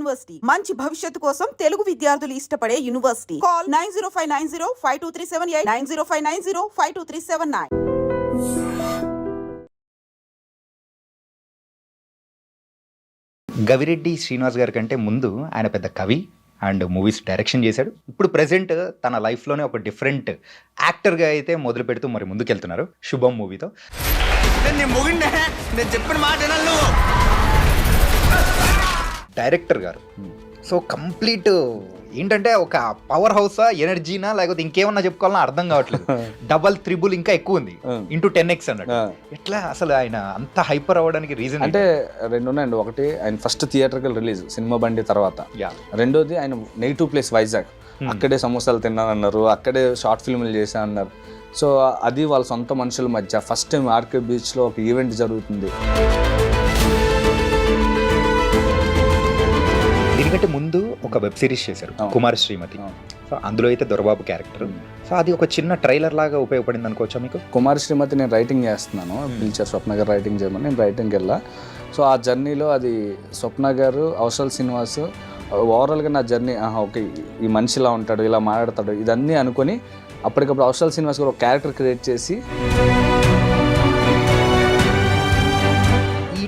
University మంచి భవిష్యత్తు కోసం తెలుగు విద్యార్థులు ఇష్టపడే యూనివర్సిటీ. కాల్ 9059052378 9059052379. గవిరెడ్డి శ్రీనివాస్ గారి కంటే ముందు ఆయన పెద్ద కవి అండ్ మూవీస్ డైరెక్షన్ చేశాడు. ఇప్పుడు ప్రెసెంట్ తన లైఫ్లోనే ఒక డిఫరెంట్ యాక్టర్గా అయితే మొదలు పెడుతూ మరి ముందుకెళ్తున్నారు శుభం మూవీతో. డైరెక్టర్ గారు సో కంప్లీట్ ఏంటంటే ఒక పవర్ హౌసా ఎనర్జీనా లేకపోతే ఇంకేమన్నా చెప్పుకోవాలన్నా అర్థం కావట్లేదు. డబల్ త్రిబుల్ ఇంకా ఎక్కువ ఉంది ఇంటూ 10x అన్నట్టు. ఎట్లా అసలు ఆయన అంత హైపర్ అవ్వడానికి రీజన్ అంటే రెండు ఉన్నాయండి. ఒకటి ఆయన ఫస్ట్ థియేటర్కల్ రిలీజ్ సినిమా బండి తర్వాత, రెండోది ఆయన నెగిటివ్ ప్లేస్ వైజాగ్, అక్కడే సమోసాలు తిన్నానన్నారు, అక్కడే షార్ట్ ఫిల్మ్లు చేశా అన్నారు. సో అది వాళ్ళ సొంత మనుషుల మధ్య ఫస్ట్ టైం ఆర్కే బీచ్లో ఒక ఈవెంట్ జరుగుతుంది. దీనికంటే ముందు ఒక వెబ్ సిరీస్ చేశారు కుమార్ శ్రీమతి. సో అందులో అయితే దొరబాబు క్యారెక్టర్. సో అది ఒక చిన్న ట్రైలర్ లాగా ఉపయోగపడింది అనుకోవచ్చా మీకు? కుమార్ శ్రీమతి నేను రైటింగ్ చేస్తున్నాను, పిలిచారు స్వప్న గారు రైటింగ్ చేయమని, నేను రైటింగ్కి వెళ్ళా. సో ఆ జర్నీలో అది స్వప్న గారు, అవసల్ శ్రీనివాస్, ఓవరాల్గా నా జర్నీ ఓకే ఈ మనిషి ఇలా ఉంటాడు, ఇలా మాట్లాడతాడు, ఇదన్నీ అనుకొని అప్పటికప్పుడు అవసల్ శ్రీనివాస్ గారు ఒక క్యారెక్టర్ క్రియేట్ చేసి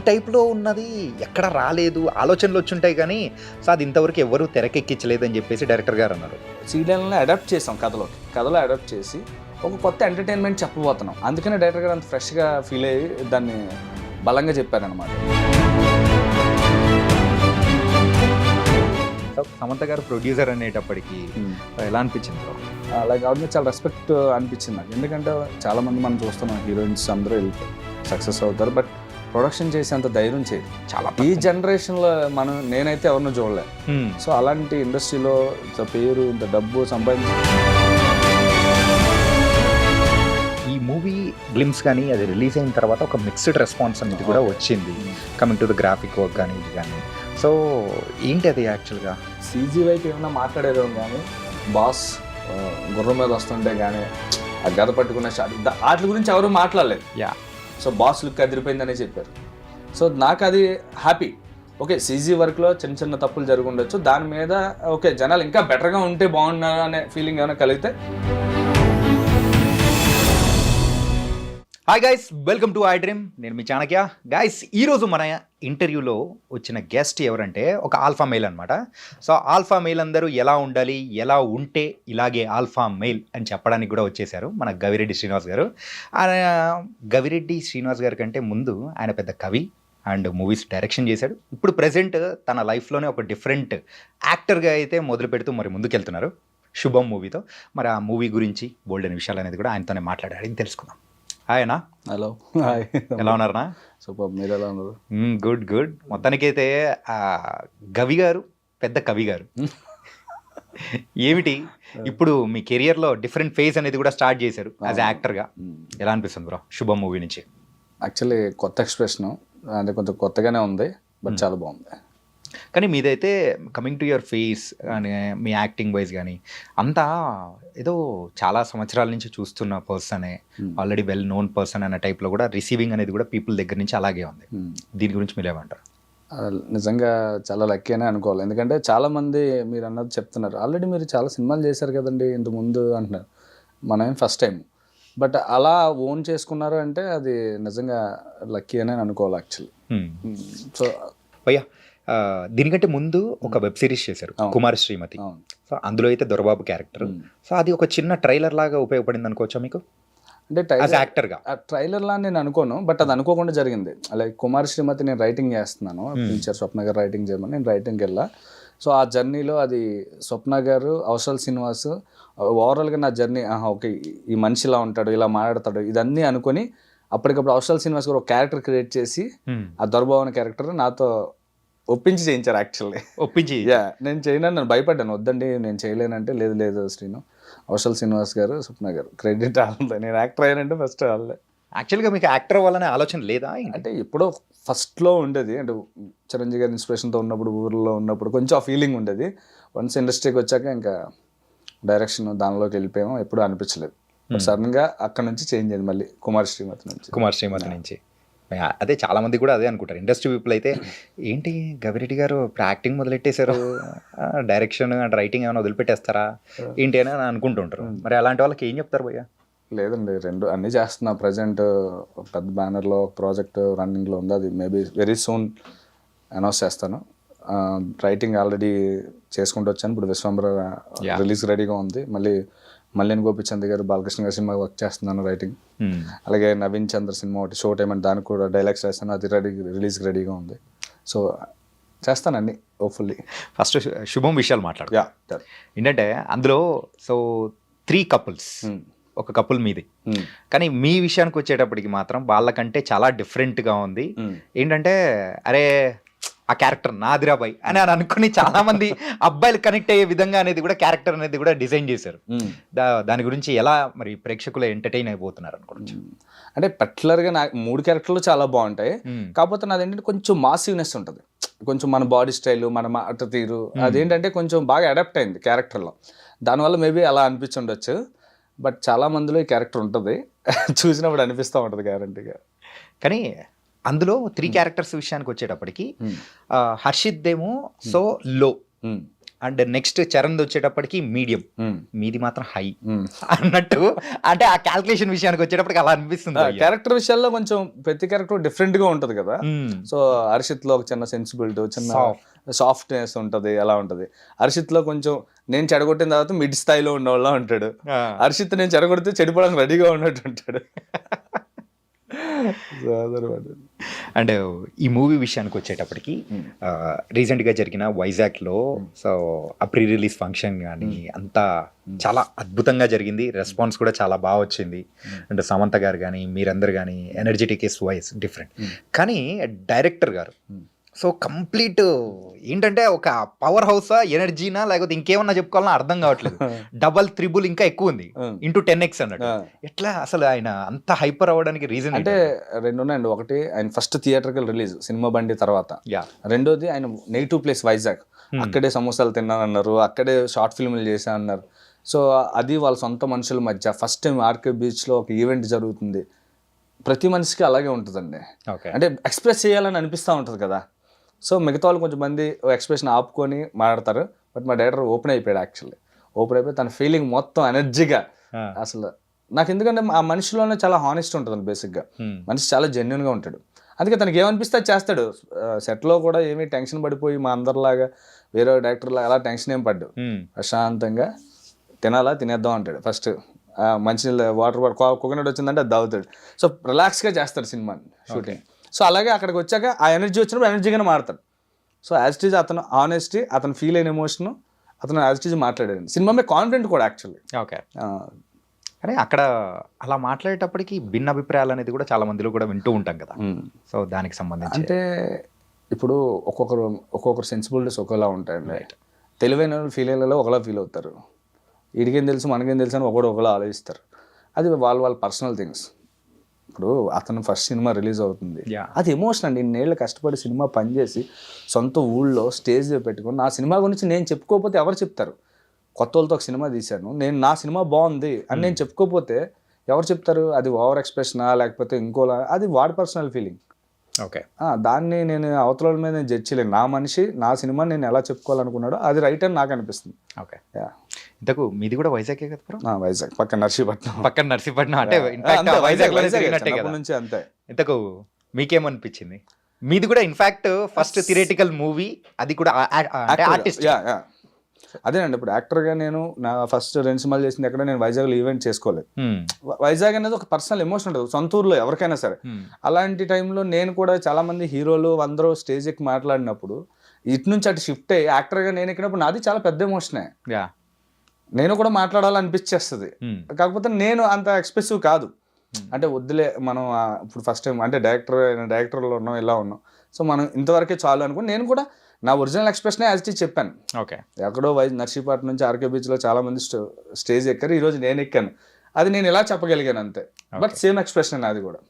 టైప్లో ఉన్నది ఎక్కడ రాలేదు, ఆలోచనలు వచ్చుంటాయి కానీ సో అది ఇంతవరకు ఎవరు తెరకెక్కించలేదని చెప్పేసి డైరెక్టర్ గారు అన్నారు. సీరియల్ని అడాప్ట్ చేసాం కథలో అడాప్ట్ చేసి ఒక కొత్త ఎంటర్టైన్మెంట్ చెప్పబోతున్నాం. అందుకనే డైరెక్టర్ గారు అంత ఫ్రెష్గా ఫీల్ అయ్యి దాన్ని బలంగా చెప్పారనమాట. సో సమంత గారు ప్రొడ్యూసర్ అనేటప్పటికి ఎలా అనిపించింది? అలాగే ఆవిడ చాలా రెస్పెక్ట్ అనిపించింది నాకు. ఎందుకంటే చాలామంది మనం చూస్తున్నాం హీరోయిన్స్ అందరూ వెళ్ళిపోయి సక్సెస్ అవుతారు, బట్ ప్రొడక్షన్ చేసేంత ధైర్యం చేయదు చాలా. ఈ జనరేషన్లో నేనైతే ఎవరినో చూడలే. సో అలాంటి ఇండస్ట్రీలో ఇంత పేరు, ఇంత డబ్బు సంపాదించి ఈ మూవీ గ్లిమ్స్ కానీ అది రిలీజ్ అయిన తర్వాత ఒక మిక్స్డ్ రెస్పాన్స్ అనేది కూడా వచ్చింది, coming to the graphic work కానీ ఇది కానీ. సో ఏంటి అది యాక్చువల్గా సీజీ వైపు ఏమైనా మాట్లాడేదో కానీ, బాస్ గుర్రం మీద వస్తుంటే కానీ ఆ గద పట్టుకున్న షాట్ వాటి గురించి ఎవరు మాట్లాడలేదు. సో బాస్ లుక్ అదిరిపోయిందనే చెప్పారు. సో నాకు అది హ్యాపీ. ఓకే సీజీ వర్క్లో చిన్న చిన్న తప్పులు జరిగి ఉండొచ్చు, దాని మీద ఓకే జనాలు ఇంకా బెటర్గా ఉంటే బాగున్నారు అనే ఫీలింగ్ ఏమైనా కలిగితే. Hi guys, welcome to I dream. నేను మీ చాణక్య. గైస్ ఈరోజు మన ఇంటర్వ్యూలో వచ్చిన గెస్ట్ ఎవరంటే ఒక ఆల్ఫా మెయిల్ అనమాట. సో ఆల్ఫా మెయిల్ అందరూ ఎలా ఉండాలి, ఎలా ఉంటే ఇలాగే ఆల్ఫా మెయిల్ అని చెప్పడానికి కూడా వచ్చేసారు మన గవిరెడ్డి శ్రీనివాస్ గారు. ఆయన గవిరెడ్డి శ్రీనివాస్ గారి కంటే ముందు ఆయన పెద్ద కవి అండ్ మూవీస్ డైరెక్షన్ చేశాడు. ఇప్పుడు ప్రెసెంట్ తన లైఫ్లోనే ఒక డిఫరెంట్ యాక్టర్గా అయితే మొదలు పెడుతూ మరి ముందుకెళ్తున్నారు శుభం మూవీతో. మరి ఆ మూవీ గురించి బోల్డ్ అనే విషయాలు అనేది కూడా ఆయనతోనే మాట్లాడాడు, తెలుసుకుందాం. హాయ్ అన్నా. Hello, hi. ఎలా ఉన్నారన్నా? సూపర్, మీరు ఎలా ఉన్నారు? Good good. మొత్తానికైతే గవి గారు పెద్ద కవి గారు ఏమిటి ఇప్పుడు మీ కెరియర్లో డిఫరెంట్ ఫేజ్ అనేది కూడా స్టార్ట్ చేశారు యాజ్ యాక్టర్గా. ఎలా అనిపిస్తుంది బ్రో శుభం మూవీ నుంచి? యాక్చువల్లీ కొత్త ఎక్స్ప్రెషన్ అంటే కొంచెం కొత్తగానే ఉంది, బట్ చాలా బాగుంది. కానీ మీదైతే కమింగ్ టు యువర్ ఫేస్ కానీ మీ యాక్టింగ్ వైజ్ కానీ అంతా ఏదో చాలా సంవత్సరాల నుంచి చూస్తున్న పర్సనే, ఆల్రెడీ వెల్ నోన్ పర్సన్ అనే టైప్లో కూడా రిసీవింగ్ అనేది కూడా పీపుల్ దగ్గర నుంచి అలాగే ఉంది. దీని గురించి మీరు ఏమంటారు? నిజంగా చాలా లక్కీ అనే అనుకోవాలి. ఎందుకంటే చాలామంది మీరు అన్నది చెప్తున్నారు, ఆల్రెడీ మీరు చాలా సినిమాలు చేశారు కదండి ఇంత ముందు అంటున్నారు. మనమేం ఫస్ట్ టైం, బట్ అలా ఓన్ చేసుకున్నారు అంటే అది నిజంగా లక్కీ అనే అనుకోవాలి యాక్చువల్లీ. సో భయ్యా దీనికంటే ముందు ఒక వెబ్ సిరీస్ చేశారు కుమార్ శ్రీమతి. సో అందులో అయితే దొరబాబు క్యారెక్టర్. సో అది ఒక చిన్న ట్రైలర్ లాగా ఉపయోగపడింది అనుకోవచ్చా మీకు? అంటే ట్రైలర్ లా నేను అనుకోను, బట్ అది అనుకోకుండా జరిగింది. లైక్ కుమార్ శ్రీమతి నేను రైటింగ్ చేస్తున్నాను, పిలిచారు స్వప్న గారు రైటింగ్ చేయమని, నేను రైటింగ్కి వెళ్ళా. సో ఆ జర్నీలో అది స్వప్న గారు, అవసల్ శ్రీనివాస్, ఓవరాల్గా నా జర్నీ ఓకే ఈ మనిషి ఇలా ఉంటాడు, ఇలా మాట్లాడతాడు, ఇదన్నీ అనుకొని అప్పటికప్పుడు అవసల్ శ్రీనివాస్ గారు ఒక క్యారెక్టర్ క్రియేట్ చేసి ఆ దొరబాబు అనే క్యారెక్టర్ నాతో ఒప్పించి చేయించారు. యాక్చువల్లీ ఒప్పించి నేను చేయను, నన్ను భయపడ్డాను, వద్దండి నేను చేయలేనంటే లేదు శ్రీను, అవసల్ శ్రీనివాస్ గారు, స్వప్న గారు క్రెడిట్ వాళ్ళే, నేను యాక్టర్ అయ్యానంటే ఫస్ట్ వాళ్ళే. యాక్చువల్గా మీకు యాక్టర్ అవ్వాలనే ఆలోచన లేదా? అంటే ఎప్పుడో ఫస్ట్లో ఉండేది, అంటే చిరంజీవి గారి ఇన్స్పిరేషన్తో ఉన్నప్పుడు, ఊర్లో ఉన్నప్పుడు కొంచెం ఆ ఫీలింగ్ ఉండేది. వన్స్ ఇండస్ట్రీకి వచ్చాక ఇంకా డైరెక్షన్ దానిలోకి వెళ్ళిపోయాము, ఎప్పుడు అనిపించలేదు. సడన్గా అక్కడ నుంచి చేంజ్ అయింది మళ్ళీ కుమార్ శ్రీమతి నుంచి. అదే చాలా మంది కూడా అదే అనుకుంటారు. ఇండస్ట్రీ పీపుల్ అయితే ఏంటి గవిరెడ్డి గారు ఇప్పుడు యాక్టింగ్ మొదలెట్టేశారు, డైరెక్షన్ అండ్ రైటింగ్ ఏమైనా వదిలిపెట్టేస్తారా ఏంటి అని అనుకుంటుంటారు. మరి అలాంటి వాళ్ళకి ఏం చెప్తారు భయ్య? లేదండి, రెండు అన్నీ చేస్తున్నా. ప్రజెంట్ పెద్ద బ్యానర్లో ఒక ప్రాజెక్ట్ రన్నింగ్లో ఉంది, అది మేబీ వెరీ సూన్ అనౌన్స్ చేస్తాను. రైటింగ్ ఆల్రెడీ చేసుకుంటూ వచ్చాను. ఇప్పుడు విశ్వంబర రిలీజ్ రెడీగా ఉంది. మళ్ళీ గోపిచంద్ గారు, బాలకృష్ణ గారి సినిమా వర్క్ చేస్తున్నాను రైటింగ్. అలాగే నవీన్ చంద్ర సినిమా ఒకటి షో టైం అని, దానికి కూడా డైలాగ్స్ రాస్తాను, అది రిలీజ్ రెడీగా ఉంది. సో చేస్తానండి హోప్ఫుల్లీ. ఫస్ట్ శుభం విషయాలు మాట్లాడు. ఏంటంటే అందులో సో 3 couples, ఒక కపుల్ మీది, కానీ మీ విషయానికి వచ్చేటప్పటికి మాత్రం వాళ్ళకంటే చాలా డిఫరెంట్గా ఉంది. ఏంటంటే అరే ఆ క్యారెక్టర్ నాదిరాబాయ్ అని అనుకుని చాలా మంది అబ్బాయిలు కనెక్ట్ అయ్యే విధంగా అనేది కూడా క్యారెక్టర్ అనేది కూడా డిజైన్ చేశారు. దాని గురించి ఎలా మరి ప్రేక్షకులు ఎంటర్టైన్ అయిపోతున్నారు అనుకోవచ్చు? అంటే పర్టికులర్గా నాకు 3 క్యారెక్టర్లు చాలా బాగుంటాయి. కాకపోతే నాది ఏంటంటే కొంచెం మాసివ్నెస్ ఉంటుంది, కొంచెం మన బాడీ స్టైల్, మన మాట తీరు, అదేంటంటే కొంచెం బాగా అడాప్ట్ అయింది క్యారెక్టర్లో. దానివల్ల మేబీ అలా అనిపించుండొచ్చు. బట్ చాలా మందిలో ఈ క్యారెక్టర్ ఉంటుంది, చూసినప్పుడు అనిపిస్తూ ఉంటుంది గ్యారంటీగా. కానీ అందులో 3 క్యారెక్టర్స్ విషయానికి వచ్చేటప్పటికి హర్షిత్ ఏమో సో లో, అండ్ నెక్స్ట్ చరణ్ వచ్చేటప్పటికి మీడియం, మీది మాత్రం హై అన్నట్టు. అంటే ఆ క్యాల్కులేషన్ విషయానికి వచ్చేటప్పటికి అలా అనిపిస్తుంది. క్యారెక్టర్ విషయాల్లో కొంచెం ప్రతి క్యారెక్టర్ డిఫరెంట్ గా ఉంటది కదా. సో హర్షిత్ లో ఒక చిన్న సెన్సిబిలిటీ, చిన్న సాఫ్ట్నెస్ ఉంటది, అలా ఉంటది. హర్షిత్ లో కొంచెం నేను చెడగొట్టిన తర్వాత మిడ్ స్థాయిలో ఉన్నవాళ్ళ ఉంటాడు. హర్షిత్ నేను చెడగొడితే చెడిపోవడానికి రెడీగా ఉన్నట్టు ఉంటాడు. అండ్ ఈ మూవీ విషయానికి వచ్చేటప్పటికి రీసెంట్గా జరిగిన వైజాగ్లో సో ఆ ప్రీ రిలీజ్ ఫంక్షన్ కానీ అంతా చాలా అద్భుతంగా జరిగింది. రెస్పాన్స్ కూడా చాలా బాగా వచ్చింది. అండ్ సమంత గారు కానీ మీరందరు కానీ ఎనర్జెటిక్ ఇస్ వాయిస్ డిఫరెంట్. కానీ డైరెక్టర్ గారు సో కంప్లీట్ ఏంటంటే ఒక పవర్ హౌసా, ఎనర్జీనా, లేకపోతే ఇంకేమన్నా చెప్పుకోవాలన్నా అర్థం కావట్లేదు. డబల్ త్రిబుల్ ఇంకా ఎక్కువ ఉంది, ఇంటూ 10x అన్నట్టు. ఎట్లా అసలు ఆయన అంత హైపర్ అవ్వడానికి రీజన్ అంటే 2 ఉన్నాయండి. ఒకటి ఆయన ఫస్ట్ థియేటర్కల్ రిలీజ్ సినిమా బండి తర్వాత, రెండోది ఆయన నెగిటివ్ ప్లేస్ వైజాగ్, అక్కడే సమోసాలు తిన్నానన్నారు, అక్కడే షార్ట్ ఫిల్మ్లు చేశానన్నారు. సో అది వాళ్ళ సొంత మనుషుల మధ్య ఫస్ట్ టైం ఆర్కే బీచ్లో ఒక ఈవెంట్ జరుగుతుంది. ప్రతి మనిషికి అలాగే ఉంటుందండి, అంటే ఎక్స్ప్రెస్ చేయాలని అనిపిస్తూ ఉంటుంది కదా. సో మిగతా వాళ్ళు కొంచెం మంది ఎక్స్ప్రెషన్ ఆపుకొని మాట్లాడతారు. బట్ మా డైరెక్టర్ ఓపెన్ అయిపోయాడు. యాక్చువల్లీ ఓపెన్ అయిపోయి తన ఫీలింగ్ మొత్తం ఎనర్జీగా, అసలు నాకు ఎందుకంటే ఆ మనిషిలోనే చాలా హానెస్ట్ ఉంటుంది బేసిక్గా. మనిషి చాలా జెన్యున్గా ఉంటాడు. అందుకే తనకి ఏమనిపిస్తే అది చేస్తాడు. సెట్లో కూడా ఏమీ టెన్షన్ పడిపోయి మా అందరిలాగా వేరే డైరెక్టర్లాగా అలా టెన్షన్ ఏం పడ్డాడు. ప్రశాంతంగా తినేద్దాం అంటాడు. ఫస్ట్ మంచినీళ్ళు వాటర్ కోకోనట్ వచ్చిందంటే అది తాగుతాడు. సో రిలాక్స్గా చేస్తాడు సినిమాని షూటింగ్. సో అలాగే అక్కడికి వచ్చాక ఆ ఎనర్జీ వచ్చినప్పుడు ఎనర్జీగానే మాడతాడు. సో యాజ్ ఇట్ ఈజ్ అతను ఆనెస్టీ, అతను ఫీల్ అయిన ఎమోషన్, అతను యాజ్ ఇట్ ఈజ్ మాట్లాడాడు. సినిమా మీద కాన్ఫిడెంట్ కూడా యాక్చువల్లీ. ఓకే, కానీ అక్కడ అలా మాట్లాడేటప్పటికి భిన్న అభిప్రాయాలు అనేది కూడా చాలా మందిలో కూడా వింటూ ఉంటాం కదా. సో దానికి సంబంధించి అంటే ఇప్పుడు ఒక్కొక్కరు సెన్సిబిలిటీస్ ఒకలా ఉంటాయండి. తెలివైన ఫీల్ అయ్యేలా ఒకలా ఫీల్ అవుతారు. వీడికేం తెలుసు మనకేం తెలుసు అని ఒకలా ఆలోచిస్తారు. అది వాళ్ళ పర్సనల్ థింగ్స్. ఇప్పుడు అతను ఫస్ట్ సినిమా రిలీజ్ అవుతుంది, అది ఎమోషన్ అండి. ఇన్నేళ్ళు కష్టపడి సినిమా పనిచేసి సొంత ఊళ్ళో స్టేజ్ పెట్టుకుని నా సినిమా గురించి నేను చెప్పుకోకపోతే ఎవరు చెప్తారు? కొత్త వాళ్ళతో ఒక సినిమా తీశాను, నా సినిమా బాగుంది అని నేను చెప్పుకోకపోతే ఎవరు చెప్తారు? అది ఓవర్ ఎక్స్ప్రెషనా లేకపోతే ఇంకోలా, అది వాడి పర్సనల్ ఫీలింగ్. ఓకే, దాన్ని నేను అవతల మీద నేను జడ్జ్ చేయలేను. నా మనిషి నా సినిమా నేను ఎలా చెప్పుకోవాలనుకున్నాడో అది రైట్ అని నాకు అనిపిస్తుంది. ఓకే, ఇంతకు మీది కూడా వైజాగే కదా? వైజాగ్ పక్కన నర్సీపట్నం. అంటే వైజాగ్ నుంచి అంతే. ఇంతకు మీకేమనిపించింది? మీది కూడా ఇన్ఫాక్ట్ ఫస్ట్ థియరిటికల్ మూవీ, అది కూడా ఆర్టిస్ట్. అదేనండి, ఇప్పుడు యాక్టర్గా నేను నా ఫస్ట్ 2 సినిమాలు చేసింది ఎక్కడ నేను వైజాగ్లో ఈవెంట్ చేసుకోలేదు. వైజాగ్ అనేది ఒక పర్సనల్ ఎమోషన్ ఉంటుంది సొంత ఊర్లో ఎవరికైనా సరే. అలాంటి టైంలో నేను కూడా చాలా మంది హీరోలు అందరూ స్టేజ్ ఎక్కి మాట్లాడినప్పుడు ఇటు నుంచి అటు షిఫ్ట్ అయ్యి యాక్టర్గా నేను ఎక్కినప్పుడు నాది చాలా పెద్ద ఎమోషనే. నేను కూడా మాట్లాడాలనిపించేస్తుంది. కాకపోతే నేను అంత ఎక్స్ప్రెసివ్ కాదు. అంటే వద్దులే మనం ఇప్పుడు ఫస్ట్ టైం అంటే డైరెక్టర్లో ఉన్నాం, ఇలా ఉన్నాం, సో మనం ఇంతవరకే చాలు అనుకుని నేను కూడా నా original expression as it is చెప్పాను. ఓకే, ఎక్కడో నర్సీపట్నం నుంచి ఆర్కే బీచ్లో చాలా మంది స్టేజ్ ఎక్కారు, ఈరోజు నేను ఎక్కాను, అది నేను ఇలా చెప్పగలిగాను అంతే. బట్ సేమ్ ఎక్స్ప్రెషన్ అది కూడా.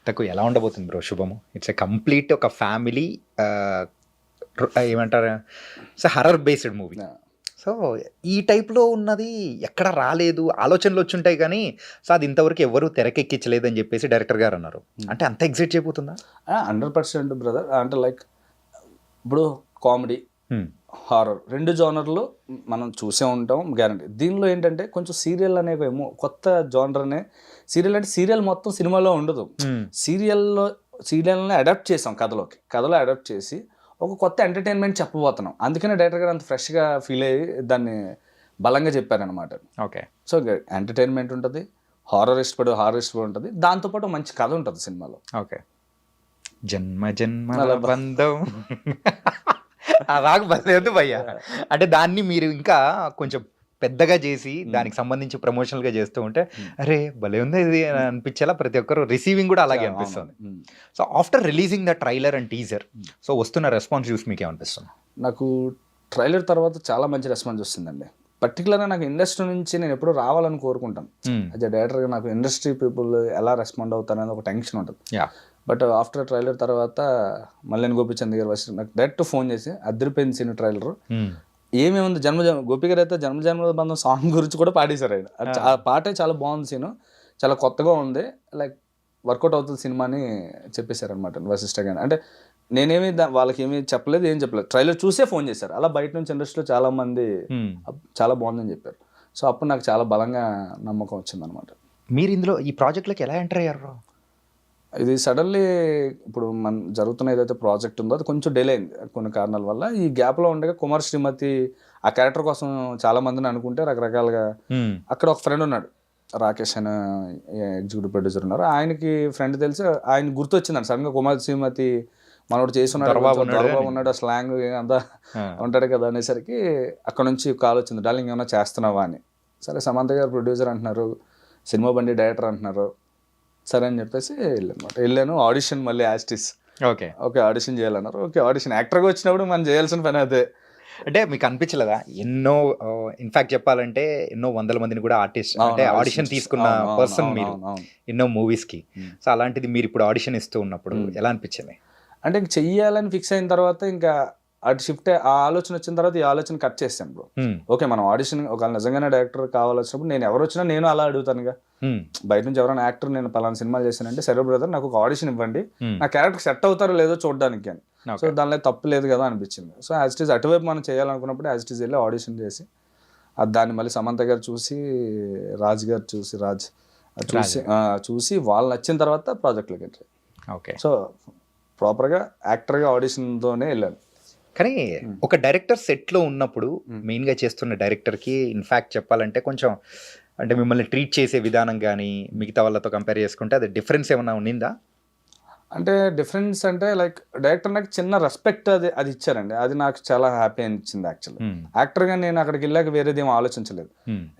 తక్కువ ఎలా ఉండబోతుంది బ్రో శుభము? ఇట్స్ ఎ కంప్లీట్ ఒక ఫ్యామిలీ ఏమంటారు, హర్రర్ బేస్డ్ మూవీ. సో ఈ టైప్లో ఉన్నది ఎక్కడ రాలేదు, ఆలోచనలు వచ్చి ఉంటాయి కానీ సో అది ఇంతవరకు ఎవరు తెరకెక్కించలేదు అని చెప్పేసి డైరెక్టర్ గారు అన్నారు. అంటే అంత ఎగ్జైట్ చేయబోతుందా? 100% బ్రదర్. అంటే లైక్ ఇప్పుడు కామెడీ, హారర్ 2 జోనర్లు మనం చూసే ఉంటాం గ్యారంటీ. దీనిలో ఏంటంటే కొంచెం సీరియల్ అనేవి ఏమో కొత్త జోనర్నే. సీరియల్ అంటే సీరియల్ మొత్తం సినిమాలో ఉండదు. సీరియల్ని అడాప్ట్ చేసాం కథలో అడాప్ట్ చేసి ఒక కొత్త ఎంటర్టైన్మెంట్ చెప్పబోతున్నాం. అందుకనే డైరెక్టర్ గారు అంత ఫ్రెష్గా ఫీల్ అయ్యి దాన్ని బలంగా చెప్పారనమాట. ఓకే. సో ఎంటర్టైన్మెంట్ ఉంటుంది, హారర్ ఇష్టపడి ఉంటుంది, దాంతోపాటు మంచి కథ ఉంటుంది సినిమాలో. ఓకే. జన్మ జన్మల బంధం అలాగ బలేదు భయ్య. అంటే దాన్ని మీరు ఇంకా కొంచెం పెద్దగా చేసి దానికి సంబంధించి ప్రమోషనల్గా చేస్తూ ఉంటే అరే భలే ఉంది ఇది అని అనిపించేలా ప్రతి ఒక్కరు రిసీవింగ్ కూడా అలాగే అనిపిస్తుంది. So after releasing the trailer and teaser so వస్తున్న రెస్పాన్స్ చూసి మీకు ఏమనిపిస్తుంది? నాకు ట్రైలర్ తర్వాత చాలా మంచి రెస్పాన్స్ వస్తుందండి. పర్టికులర్గా నాకు ఇండస్ట్రీ నుంచి నేను ఎప్పుడూ రావాలని కోరుకుంటాను. అదే డైరెక్టర్గా నాకు ఇండస్ట్రీ పీపుల్ ఎలా రెస్పాండ్ అవుతారనేది ఒక టెన్షన్ ఉంటుంది. బట్ ఆఫ్టర్ ట్రైలర్ తర్వాత మల్లేని గోపిచంద్ గారు వచ్చి నాకు డైరెక్ట్ ఫోన్ చేసి అదిరిపోయింది సీన్ ట్రైలర్, ఏమేముంది గోపి గారు అయితే జన్మ బంధం సాంగ్ గురించి కూడా పాడేశారు ఆయన. ఆ పాటే చాలా బాగుంది, సీను చాలా కొత్తగా ఉంది, లైక్ వర్కౌట్ అవుతుంది సినిమా అని చెప్పేశారు అనమాట వశిష్ఠ గారు. అంటే నేనేమి వాళ్ళకి ఏమీ చెప్పలేదు, ఏం చెప్పలేదు, ట్రైలర్ చూసే ఫోన్ చేశారు. అలా బయట నుంచి ఇండస్ట్రీలో చాలా మంది చాలా బాగుందని చెప్పారు. సో అప్పుడు నాకు చాలా బలంగా నమ్మకం వచ్చింది అనమాట. మీరు ఇందులో ఈ ప్రాజెక్ట్లోకి ఎలా ఎంటర్ అయ్యారు? ఇది సడన్లీ ఇప్పుడు మన జరుగుతున్న ఏదైతే ప్రాజెక్ట్ ఉందో అది కొంచెం డిలే అయింది కొన్ని కారణాల వల్ల. ఈ గ్యాప్లో ఉండగా కుమార్ శ్రీమతి ఆ క్యారెక్టర్ కోసం చాలా మందిని అనుకుంటే రకరకాలుగా అక్కడ ఒక ఫ్రెండ్ ఉన్నాడు, రాకేష్ అని ఎగ్జిక్యూటివ్ ప్రొడ్యూసర్ ఉన్నారు. ఆయనకి ఫ్రెండ్ తెలిసి ఆయన గుర్తొచ్చిందండి సడన్గా కుమార్ శ్రీమతి మనోడు చేస్తున్నాడు, దొరబాబు ఉన్నాడు, స్లాంగ్ అంతా ఉంటాడు కదా అనేసరికి అక్కడ నుంచి కాల్ వచ్చింది, డార్లింగ్ ఏమైనా చేస్తున్నావా అని. సరే సమంత గారు ప్రొడ్యూసర్ అంటున్నారు, సినిమా బండి డైరెక్టర్ అంటున్నారు, సరే అని చెప్పేసి వెళ్ళాను. ఆడిషన్ మళ్ళీ యాస్టిస్. ఓకే ఆడిషన్ చేయాలన్నారు. ఓకే ఆడిషన్ యాక్టర్గా వచ్చినప్పుడు మనం చేయాల్సిన పని అదే. అంటే మీకు అనిపించలేదా ఎన్నో ఇన్ఫాక్ట్ చెప్పాలంటే ఎన్నో వందల మందిని కూడా ఆర్టిస్ట్ అంటే ఆడిషన్ తీసుకున్న పర్సన్ మీరు ఎన్నో మూవీస్కి. సో అలాంటిది మీరు ఇప్పుడు ఆడిషన్ ఇస్తూ ఉన్నప్పుడు ఎలా అనిపించింది? అంటే ఇంక చెయ్యాలని ఫిక్స్ అయిన తర్వాత ఇంకా అటు షిఫ్ట్ ఆ ఆలోచన వచ్చిన తర్వాత ఈ ఆలోచన కట్ చేస్తాను బ్రో. ఓకే మనం ఆడిషన్ ఒకవేళ నిజంగానే డైరెక్టర్ కావాల్సినప్పుడు నేను ఎవరు వచ్చినా నేను అలా అడుగుతానుగా, బయట నుంచి ఎవరైనా యాక్టర్ నేను పలానా సినిమాలు చేశానంటే సరే బ్రదర్ నాకు ఒక ఆడిషన్ ఇవ్వండి, నా క్యారెక్టర్ సెట్ అవుతారో లేదో చూడడానికి అని. సో దానిలో తప్పు లేదు కదా అనిపించింది. సో యాజ్ ఇట్ ఈస్ అటువైపు మనం చేయాలనుకున్నప్పుడు యాజ్ ఇట్ ఈస్ వెళ్ళి ఆడిషన్ చేసి దాన్ని మళ్ళీ సమంత గారు చూసి రాజ్ గారు చూసి వాళ్ళు నచ్చిన తర్వాత ప్రాజెక్ట్లోకి ఎంట్రీ. ఓకే. సో ప్రాపర్గా యాక్టర్గా ఆడిషన్తోనే వెళ్ళాను. కానీ ఒక డైరెక్టర్ సెట్లో ఉన్నప్పుడు మెయిన్గా చేస్తున్న డైరెక్టర్కి ఇన్ఫ్యాక్ట్ చెప్పాలంటే కొంచెం అంటే మిమ్మల్ని ట్రీట్ చేసే విధానం కానీ మిగతా వాళ్ళతో కంపేర్ చేసుకుంటే అది డిఫరెన్స్ ఏమైనా ఉన్నిందా? అంటే డిఫరెన్స్ అంటే లైక్ డైరెక్టర్ నాకు చిన్న రెస్పెక్ట్ అది ఇచ్చారండి, అది నాకు చాలా హ్యాపీ అనిపించింది యాక్చువల్లీ. యాక్టర్గా నేను అక్కడికి వెళ్ళాక వేరేది ఏం ఆలోచించలేదు.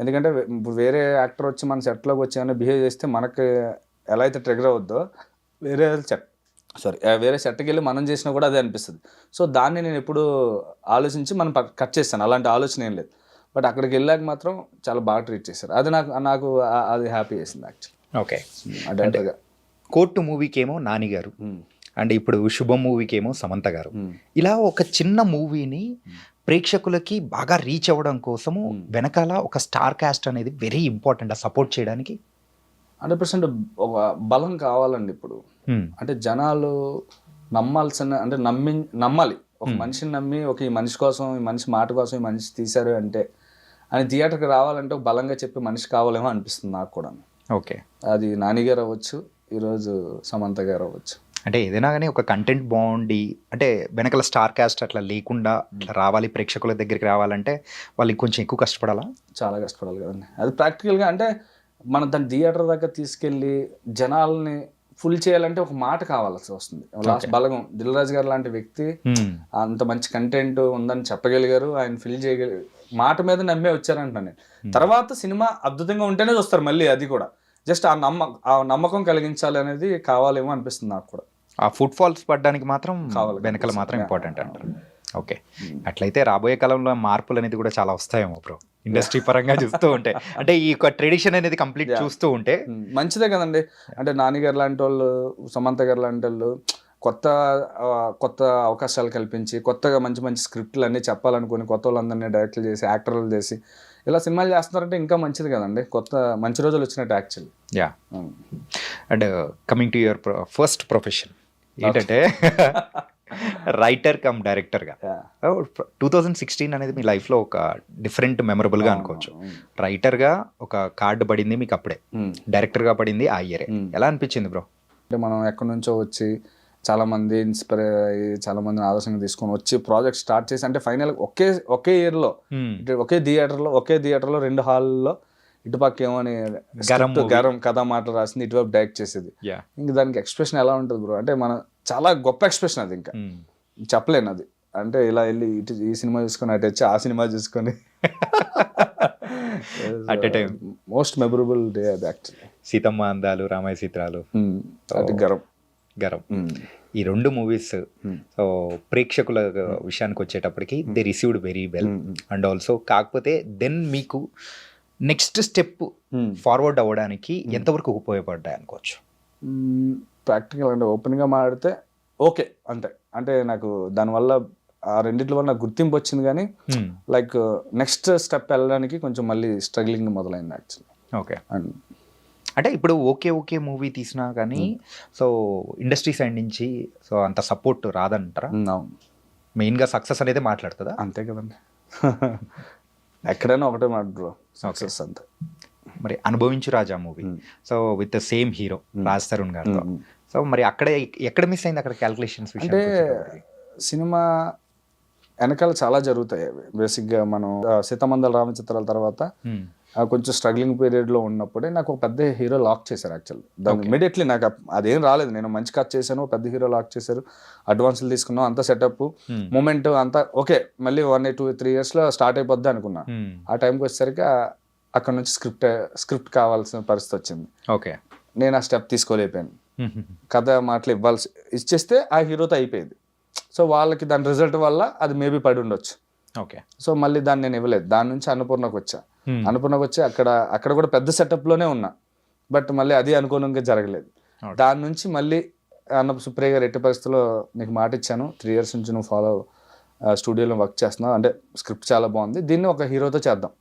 ఎందుకంటే ఇప్పుడు వేరే యాక్టర్ వచ్చి మన సెట్లోకి వచ్చి ఏమైనా బిహేవ్ చేస్తే మనకి ఎలా అయితే ట్రిగర్ అవుద్దో వేరే సెట్కి వెళ్ళి మనం చేసినా కూడా అదే అనిపిస్తుంది. సో దాన్ని నేను ఎప్పుడు ఆలోచించి మనం కట్ చేస్తాను, అలాంటి ఆలోచన ఏం లేదు. బట్ అక్కడికి వెళ్ళాక మాత్రం చాలా బాగా ట్రీట్ చేశారు, అది నాకు అది హ్యాపీ చేసింది యాక్చువల్లీ. ఓకే. డైరెక్టర్గా కోర్టు మూవీకేమో నాని గారు అండ్ ఇప్పుడు శుభం మూవీకేమో సమంత గారు. ఇలా ఒక చిన్న మూవీని ప్రేక్షకులకి బాగా రీచ్ అవ్వడం కోసము వెనకాల ఒక స్టార్ కాస్ట్ అనేది వెరీ ఇంపార్టెంట్, సపోర్ట్ చేయడానికి 100% ఒక బలం కావాలండి ఇప్పుడు. అంటే జనాలు నమ్మాలి, ఒక మనిషిని నమ్మి ఈ మనిషి కోసం, ఈ మనిషి మాట కోసం ఈ మనిషి తీశారు అంటే అని థియేటర్కి రావాలంటే ఒక బలంగా చెప్పి మనిషి కావాలేమో అనిపిస్తుంది నాకు కూడా. ఓకే. అది నాని గారు అవ్వచ్చు, ఈరోజు సమంత గారు అవ్వచ్చు. అంటే ఏదైనా కానీ ఒక కంటెంట్ బాగుండి అంటే వెనకాల స్టార్ కాస్ట్ అట్లా లేకుండా అట్లా రావాలి, ప్రేక్షకుల దగ్గరికి రావాలంటే వాళ్ళు కొంచెం ఎక్కువ కష్టపడాలా? చాలా కష్టపడాలి కదండి. అది ప్రాక్టికల్గా అంటే మనం దాన్ని థియేటర్ దాకా తీసుకెళ్ళి జనాల్ని ఫుల్ చేయాలంటే ఒక మాట కావాల్సి వస్తుంది. లాస్ట్ బలగం దిల్ రాజు గారు లాంటి వ్యక్తి అంత మంచి కంటెంట్ ఉందని చెప్పగలిగారు, ఆయన ఫిల్ చేయగలిగారు, మాట మీద నమ్మే వచ్చారంటున్నాను నేను. తర్వాత సినిమా అద్భుతంగా ఉంటేనే చూస్తారు మళ్ళీ, అది కూడా జస్ట్ ఆ నమ్మకం కలిగించాలి అనేది కావాలేమో అనిపిస్తుంది నాకు కూడా. ఆ ఫుట్ ఫాల్స్ పడడానికి మాత్రం వెనకాల మాత్రం ఇంపార్టెంట్ అంటారు. ఓకే. అట్లయితే రాబోయే కాలంలో మార్పులు అనేది కూడా చాలా వస్తాయేమో బ్రో ఇండస్ట్రీ పరంగా చూస్తూ ఉంటే, అంటే ఈ యొక్క ట్రెడిషన్ అనేది కంప్లీట్ చూస్తూ ఉంటే మంచిదే కదండి. అంటే నాని గారు లాంటి వాళ్ళు, సమంత గారు లాంటి వాళ్ళు కొత్త అవకాశాలు కల్పించి కొత్తగా మంచి మంచి స్క్రిప్ట్లు అన్నీ చెప్పాలనుకుని కొత్త వాళ్ళందరినీ డైరెక్ట్లు చేసి యాక్టర్లు చేసి ఇలా సినిమాలు చేస్తున్నారంటే ఇంకా మంచిది కదండి, కొత్త మంచి రోజులు వచ్చినట్టు actually. Yeah. And coming to your first profession ఏంటంటే రైటర్ కమ్ డైరెక్టర్గా 2016 అనేది మీ లైఫ్లో ఒక డిఫరెంట్ మెమరబుల్గా అనుకోవచ్చు. రైటర్గా ఒక కార్డు పడింది మీకు అప్పుడే, డైరెక్టర్గా పడింది ఆ ఇయరే. ఎలా అనిపించింది బ్రో? అంటే మనం ఎక్కడి నుంచో వచ్చి చాలామంది ఇన్స్పైర్ అయ్యి చాలామందిని ఆదర్శంగా తీసుకొని వచ్చి ప్రాజెక్ట్ స్టార్ట్ చేసి, అంటే ఫైనల్ ఒకే ఇయర్లో ఒకే థియేటర్లో 2 హాల్లో ఇటుపక్క ఏమని గరం కథ మాటలు రాసింది, ఇటువైపు డైరెక్ట్ చేసేది. ఇంకా దానికి ఎక్స్ప్రెషన్ ఎలా ఉంటుంది బ్రో అంటే మన చాలా గొప్ప ఎక్స్ప్రెషన్ అది, ఇంకా చెప్పలేను అది. అంటే ఇలా వెళ్ళి ఇటు ఈ సినిమా చూసుకొని అటు వచ్చి ఆ సినిమా చూసుకొని at a time most memorable day అది యాక్చువల్లీ. సీతమ్మ అందాలు, రామాయ సీతాలు, అది గరం. ఈ 2 మూవీస్ సో ప్రేక్షకుల విషయానికి వచ్చేటప్పటికి they received very well. And also కాకపోతే దెన్ మీకు నెక్స్ట్ స్టెప్ ఫార్వర్డ్ అవ్వడానికి ఎంతవరకు ఉపయోగపడ్డాయి అనుకోవచ్చు? ప్రాక్టికల్ అంటే ఓపెన్గా మాట్లాడితే ఓకే అంతే. అంటే నాకు దానివల్ల ఆ రెండిట్ల వల్ల నాకు గుర్తింపు వచ్చింది, కానీ లైక్ నెక్స్ట్ స్టెప్ వెళ్ళడానికి కొంచెం మళ్ళీ స్ట్రగ్లింగ్ మొదలైంది యాక్చువల్లీ. ఓకే. అంటే ఇప్పుడు ఓకే మూవీ తీసినా కానీ సో ఇండస్ట్రీ సైడ్ నుంచి సో అంత సపోర్ట్ రాదంటారా? మెయిన్గా సక్సెస్ అనేది మాట్లాడుతుందా? అంతే కదండి, ఎక్కడైనా ఒకటే మాట బ్రో, సక్సెస్ అంతే. మరి Anubhavinchu Raja movie so with same hero Raj Tarun గారితో, సో మరి అక్కడే ఎక్కడ మిస్ అయింది అక్కడ క్యాల్కులేషన్స్? అంటే సినిమా వెనకాల చాలా జరుగుతాయి బేసిక్గా. మనం సీతమందల రామచిత్రాల తర్వాత కొంచెం స్ట్రగ్లింగ్ పీరియడ్లో ఉన్నప్పుడే నాకు ఒక పెద్ద హీరో లాక్ చేశారు యాక్చువల్లీ. దాన్ని ఇమీడియట్లీ నాకు అదేం రాలేదు, నేను మంచి కట్ చేశాను, పెద్ద హీరో లాక్ చేశారు, అడ్వాన్స్లు తీసుకున్నాం, అంత సెటప్ మూమెంట్ అంతా ఓకే, మళ్ళీ 1 2 3 yearsలో స్టార్ట్ అయిపోద్ది అనుకున్నా. ఆ టైంకి వచ్చేసరికి అక్కడ నుంచి స్క్రిప్ట్ కావాల్సిన పరిస్థితి వచ్చింది. ఓకే, నేను ఆ స్టెప్ తీసుకోలేకపోయాను. కథ మాటలు ఇచ్చేస్తే ఆ హీరోతో అయిపోయేది. సో వాళ్ళకి దాని రిజల్ట్ వల్ల అది మేబీ పడి ఉండొచ్చు. ఓకే. సో మళ్ళీ దాన్ని నేను ఇవ్వలేదు. దాని నుంచి అన్నపూర్ణకు వచ్చి అక్కడ కూడా పెద్ద సెటప్లోనే ఉన్నా, బట్ మళ్ళీ అది అనుకోనంగా జరగలేదు. దాని నుంచి మళ్ళీ సుప్రియ గారు ఎట్టి పరిస్థితుల్లో నీకు మాట ఇచ్చాను, 3 years నుంచి నువ్వు స్టూడియోలో వర్క్ చేస్తున్నావు, అంటే స్క్రిప్ట్ చాలా బాగుంది, దీన్ని ఒక హీరోతో చేద్దాం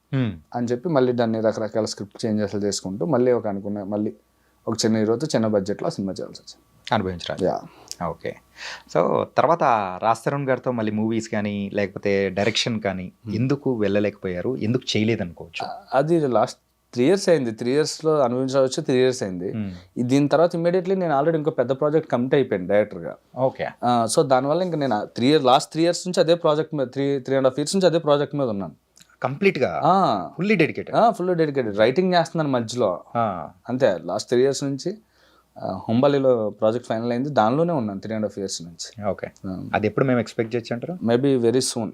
అని చెప్పి మళ్ళీ దాన్ని రకరకాల స్క్రిప్ట్ చేంజెస్ చేసుకుంటూ మళ్ళీ మళ్ళీ ఒక చిన్న హీరోతో చిన్న బడ్జెట్లో ఆ సినిమా చేయాల్సి వచ్చింది. అనుభవించరా? ఓకే. సో తర్వాత రాజ్ తరుణ్ గారితో మళ్ళీ మూవీస్ కానీ లేకపోతే డైరెక్షన్ కానీ ఎందుకు వెళ్ళలేకపోయారు, ఎందుకు చేయలేదు అనుకోవచ్చు? అది లాస్ట్ 3 years అయింది. 3 yearsలో అనుభవించవచ్చు, 3 years అయింది. దీని తర్వాత ఇమీడియట్లీ నేను ఆల్రెడీ ఇంకో పెద్ద ప్రాజెక్ట్ కమిట్ అయిపోయాను డైరెక్టర్గా. ఓకే. సో దానివల్ల ఇంకా నేను లాస్ట్ 3 years నుంచి అదే ప్రాజెక్ట్ మీద 3.5 years నుంచి అదే ప్రాజెక్ట్ మీద ఉన్నాను కంప్లీట్గా. ఫుల్లీ డెడికేటెడ్ రైటింగ్ చేస్తున్నాను మధ్యలో అంతే. లాస్ట్ 3 years నుంచి హుంబాలీలో ప్రాజెక్ట్ ఫైనల్ అయింది, దానిలోనే ఉన్నాను 3.5 years నుంచి. ఓకే. అది ఎప్పుడు మేము ఎక్స్పెక్ట్ చేయొచ్చు అంటారు? మేబీ వెరీ సూన్,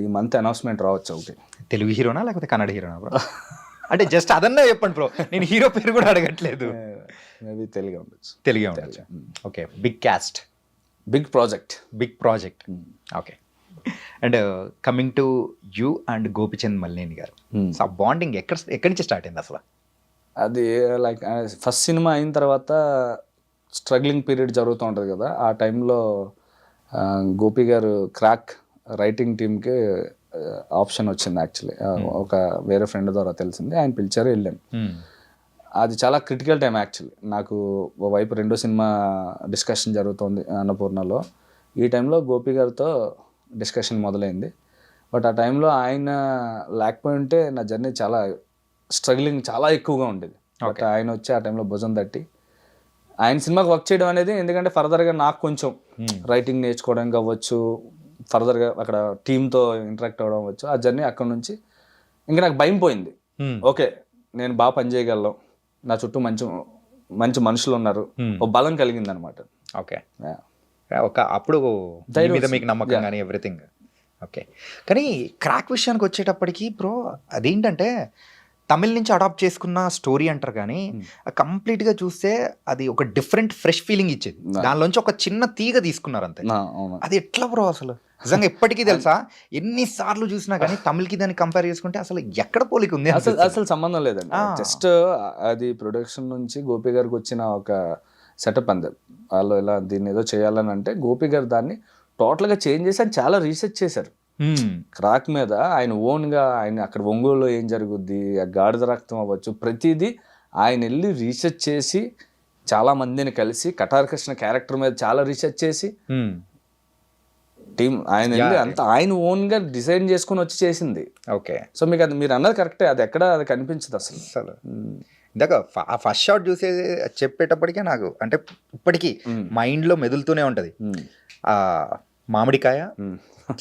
ఈ మంత్ అనౌన్స్మెంట్ రావచ్చు. ఓకే. తెలుగు హీరోనా లేకపోతే కన్నడ హీరోనా బ్రో? అంటే జస్ట్ అదన్నా చెప్పండి బ్రో, నేను హీరో పేరు కూడా అడగట్లేదు. మేబీ తెలుగే ఉండొచ్చు. Okay. Big cast, big project. Okay. And coming to you and Gopichand Malleni garu, so ఆ బాండింగ్ ఎక్కడి నుంచి స్టార్ట్ అయింది అసలు? అది లైక్ ఫస్ట్ సినిమా అయిన తర్వాత స్ట్రగ్లింగ్ పీరియడ్ జరుగుతూ ఉంటుంది కదా, ఆ టైంలో గోపి గారు క్రాక్ రైటింగ్ టీమ్కి ఆప్షన్ వచ్చింది యాక్చువల్లీ. ఒక వేరే ఫ్రెండ్ ద్వారా తెలిసింది, ఆయన పిలిచారు, వెళ్ళాను. అది చాలా క్రిటికల్ టైం యాక్చువల్లీ. నాకు ఓవైపు 2వ సినిమా డిస్కషన్ జరుగుతుంది అన్నపూర్ణలో, ఈ టైంలో గోపి గారితో డిస్కషన్ మొదలైంది. బట్ ఆ టైంలో ఆయన లేకపోయి ఉంటే నా జర్నీ చాలా స్ట్రగ్లింగ్ చాలా ఎక్కువగా ఉండేది. బట్ ఆయన వచ్చి ఆ టైంలో భుజం తట్టి ఆయన సినిమాకి వర్క్ చేయడం అనేది, ఎందుకంటే ఫర్దర్గా నాకు కొంచెం రైటింగ్ నేర్చుకోవడానికి అవ్వచ్చు, ఫర్దర్గా అక్కడ టీంతో ఇంటరాక్ట్ అవ్వడం అవ్వచ్చు, ఆ జర్నీ అక్కడ నుంచి ఇంకా నాకు భయం పోయింది. ఓకే, నేను బాగా పనిచేయగలను, నా చుట్టూ మంచి మనుషులు ఉన్నారు, ఒక బలం కలిగింది అనమాట. ఓకే. అప్పుడు మీద మీకు నమ్మకం కానీ ఎవ్రీథింగ్. ఓకే. కానీ క్రాక్ విషయానికి వచ్చేటప్పటికి బ్రో, అదేంటంటే తమిళ్ నుంచి అడాప్ట్ చేసుకున్న స్టోరీ అంటారు, కానీ కంప్లీట్గా చూస్తే అది ఒక డిఫరెంట్ ఫ్రెష్ ఫీలింగ్ ఇచ్చేది. దానిలోంచి ఒక చిన్న తీగ తీసుకున్నారు అంతే. అది ఎట్లా బ్రో అసలు? నిజంగా ఎప్పటికీ తెలుసా, ఎన్నిసార్లు చూసినా కానీ తమిళ్కి దాన్ని కంపేర్ చేసుకుంటే అసలు ఎక్కడ పోలిక ఉంది? అసలు సంబంధం లేదండి. జస్ట్ అది ప్రొడక్షన్ నుంచి గోపి గారికి వచ్చిన ఒక సెటప్ అంతే. వాళ్ళు ఇలా దీన్ని ఏదో చేయాలని అంటే గోపి గారు దాన్ని టోటల్గా చేంజ్ చేసి ఆయన చాలా రీసెర్చ్ చేశారు క్రాక్ మీద. ఆయన ఓన్గా ఆయన అక్కడ ఒంగోలులో ఏం జరుగుద్ది, ఆ గాడిద రక్తం అవ్వచ్చు, ప్రతిదీ ఆయన వెళ్ళి రీసెర్చ్ చేసి చాలా మందిని కలిసి కటార్ కృష్ణ క్యారెక్టర్ మీద చాలా రీసెర్చ్ చేసి టీం ఆయన వెళ్ళి అంత ఆయన ఓన్గా డిజైన్ చేసుకుని వచ్చి చేసింది. ఓకే. సో మీకు అది మీరు అన్నది కరెక్టే, అది ఎక్కడ అది కనిపించదు అసలు. ఇందాక ఆ ఫస్ట్ షాట్ చూసే చెప్పేటప్పటికే నాకు అంటే ఇప్పటికీ మైండ్లో మెదులుతూనే ఉంటుంది. ఆ మామిడికాయ,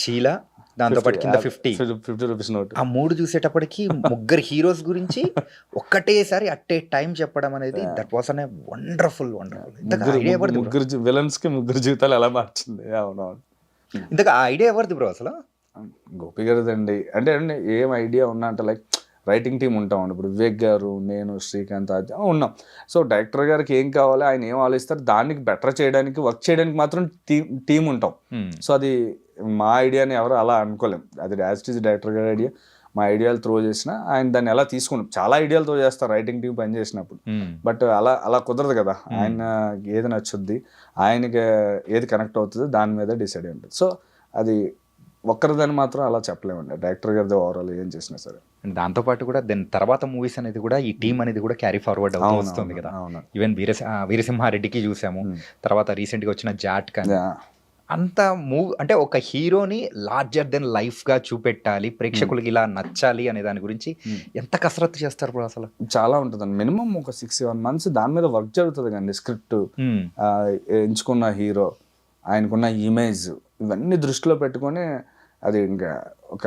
చీల, దాంతోపాటు కింద 50 రూపీస్ నోట్, ఆ 3 చూసేటప్పటికి ముగ్గురు హీరోస్ గురించి ఒక్కటేసారి అట్టే టైం చెప్పడం అనేది దట్ వాస్ అన్ వండర్ఫుల్. ముగ్గురు విలన్స్ కి ముగ్గురు జీవితాలు ఎలా మార్చింది. అవునవును. ఇంతకు ఆ ఐడియా ఎవరిది బ్రో అసలు? గోపి గారిదండి. అంటే ఏం ఐడియా ఉన్నా అంటే లైక్ రైటింగ్ టీం ఉంటామండి. ఇప్పుడు వివేక్ గారు, నేను, శ్రీకాంత్ ఉన్నాం. సో డైరెక్టర్ గారికి ఏం కావాలి, ఆయన ఏం ఆలోచిస్తారు, దానికి బెటర్ చేయడానికి వర్క్ చేయడానికి మాత్రం టీం ఉంటాం. సో అది మా ఐడియాని ఎవరు అలా అనుకోలేం. అది యాజ్ ఇట్ ఈజ్ డైరెక్టర్ గారి ఐడియా. మా ఐడియాలు త్రో చేసిన ఆయన దాన్ని ఎలా తీసుకున్నాం. చాలా ఐడియాలు త్రో చేస్తారు రైటింగ్ టీం పని చేసినప్పుడు, బట్ అలా కుదరదు కదా. ఆయన ఏది నచ్చుద్ది, ఆయనకి ఏది కనెక్ట్ అవుతుందో దాని మీద డిసైడ్ అయి ఉంటుంది. సో అది ఒక్కరిదని మాత్రం అలా చెప్పలేమండి. డైరెక్టర్ గారిది ఓవరాల్ ఏం చేసినా సరే. దాంతోపాటు కూడా దాని తర్వాత మూవీస్ అనేది కూడా ఈ టీం అనేది కూడా క్యారీ ఫార్వర్డ్ అవుతూ వస్తుంది కదా. ఈవెన్ వీరసింహారెడ్డికి చూసాము, తర్వాత రీసెంట్గా వచ్చిన జాట్ కానీ అంత మూవీ అంటే ఒక హీరోని లార్జర్ దెన్ లైఫ్గా చూపెట్టాలి, ప్రేక్షకులకి ఇలా నచ్చాలి అనే దాని గురించి ఎంత కసరత్తు చేస్తారు బ్రో అసలు? చాలా ఉంటుందండి. మినిమం ఒక 6-7 months దాని మీద వర్క్ జరుగుతుంది కండి. స్క్రిప్ట్ ఎంచుకున్న హీరో, ఆయనకున్న ఇమేజ్, ఇవన్నీ దృష్టిలో పెట్టుకొని అది ఇంకా ఒక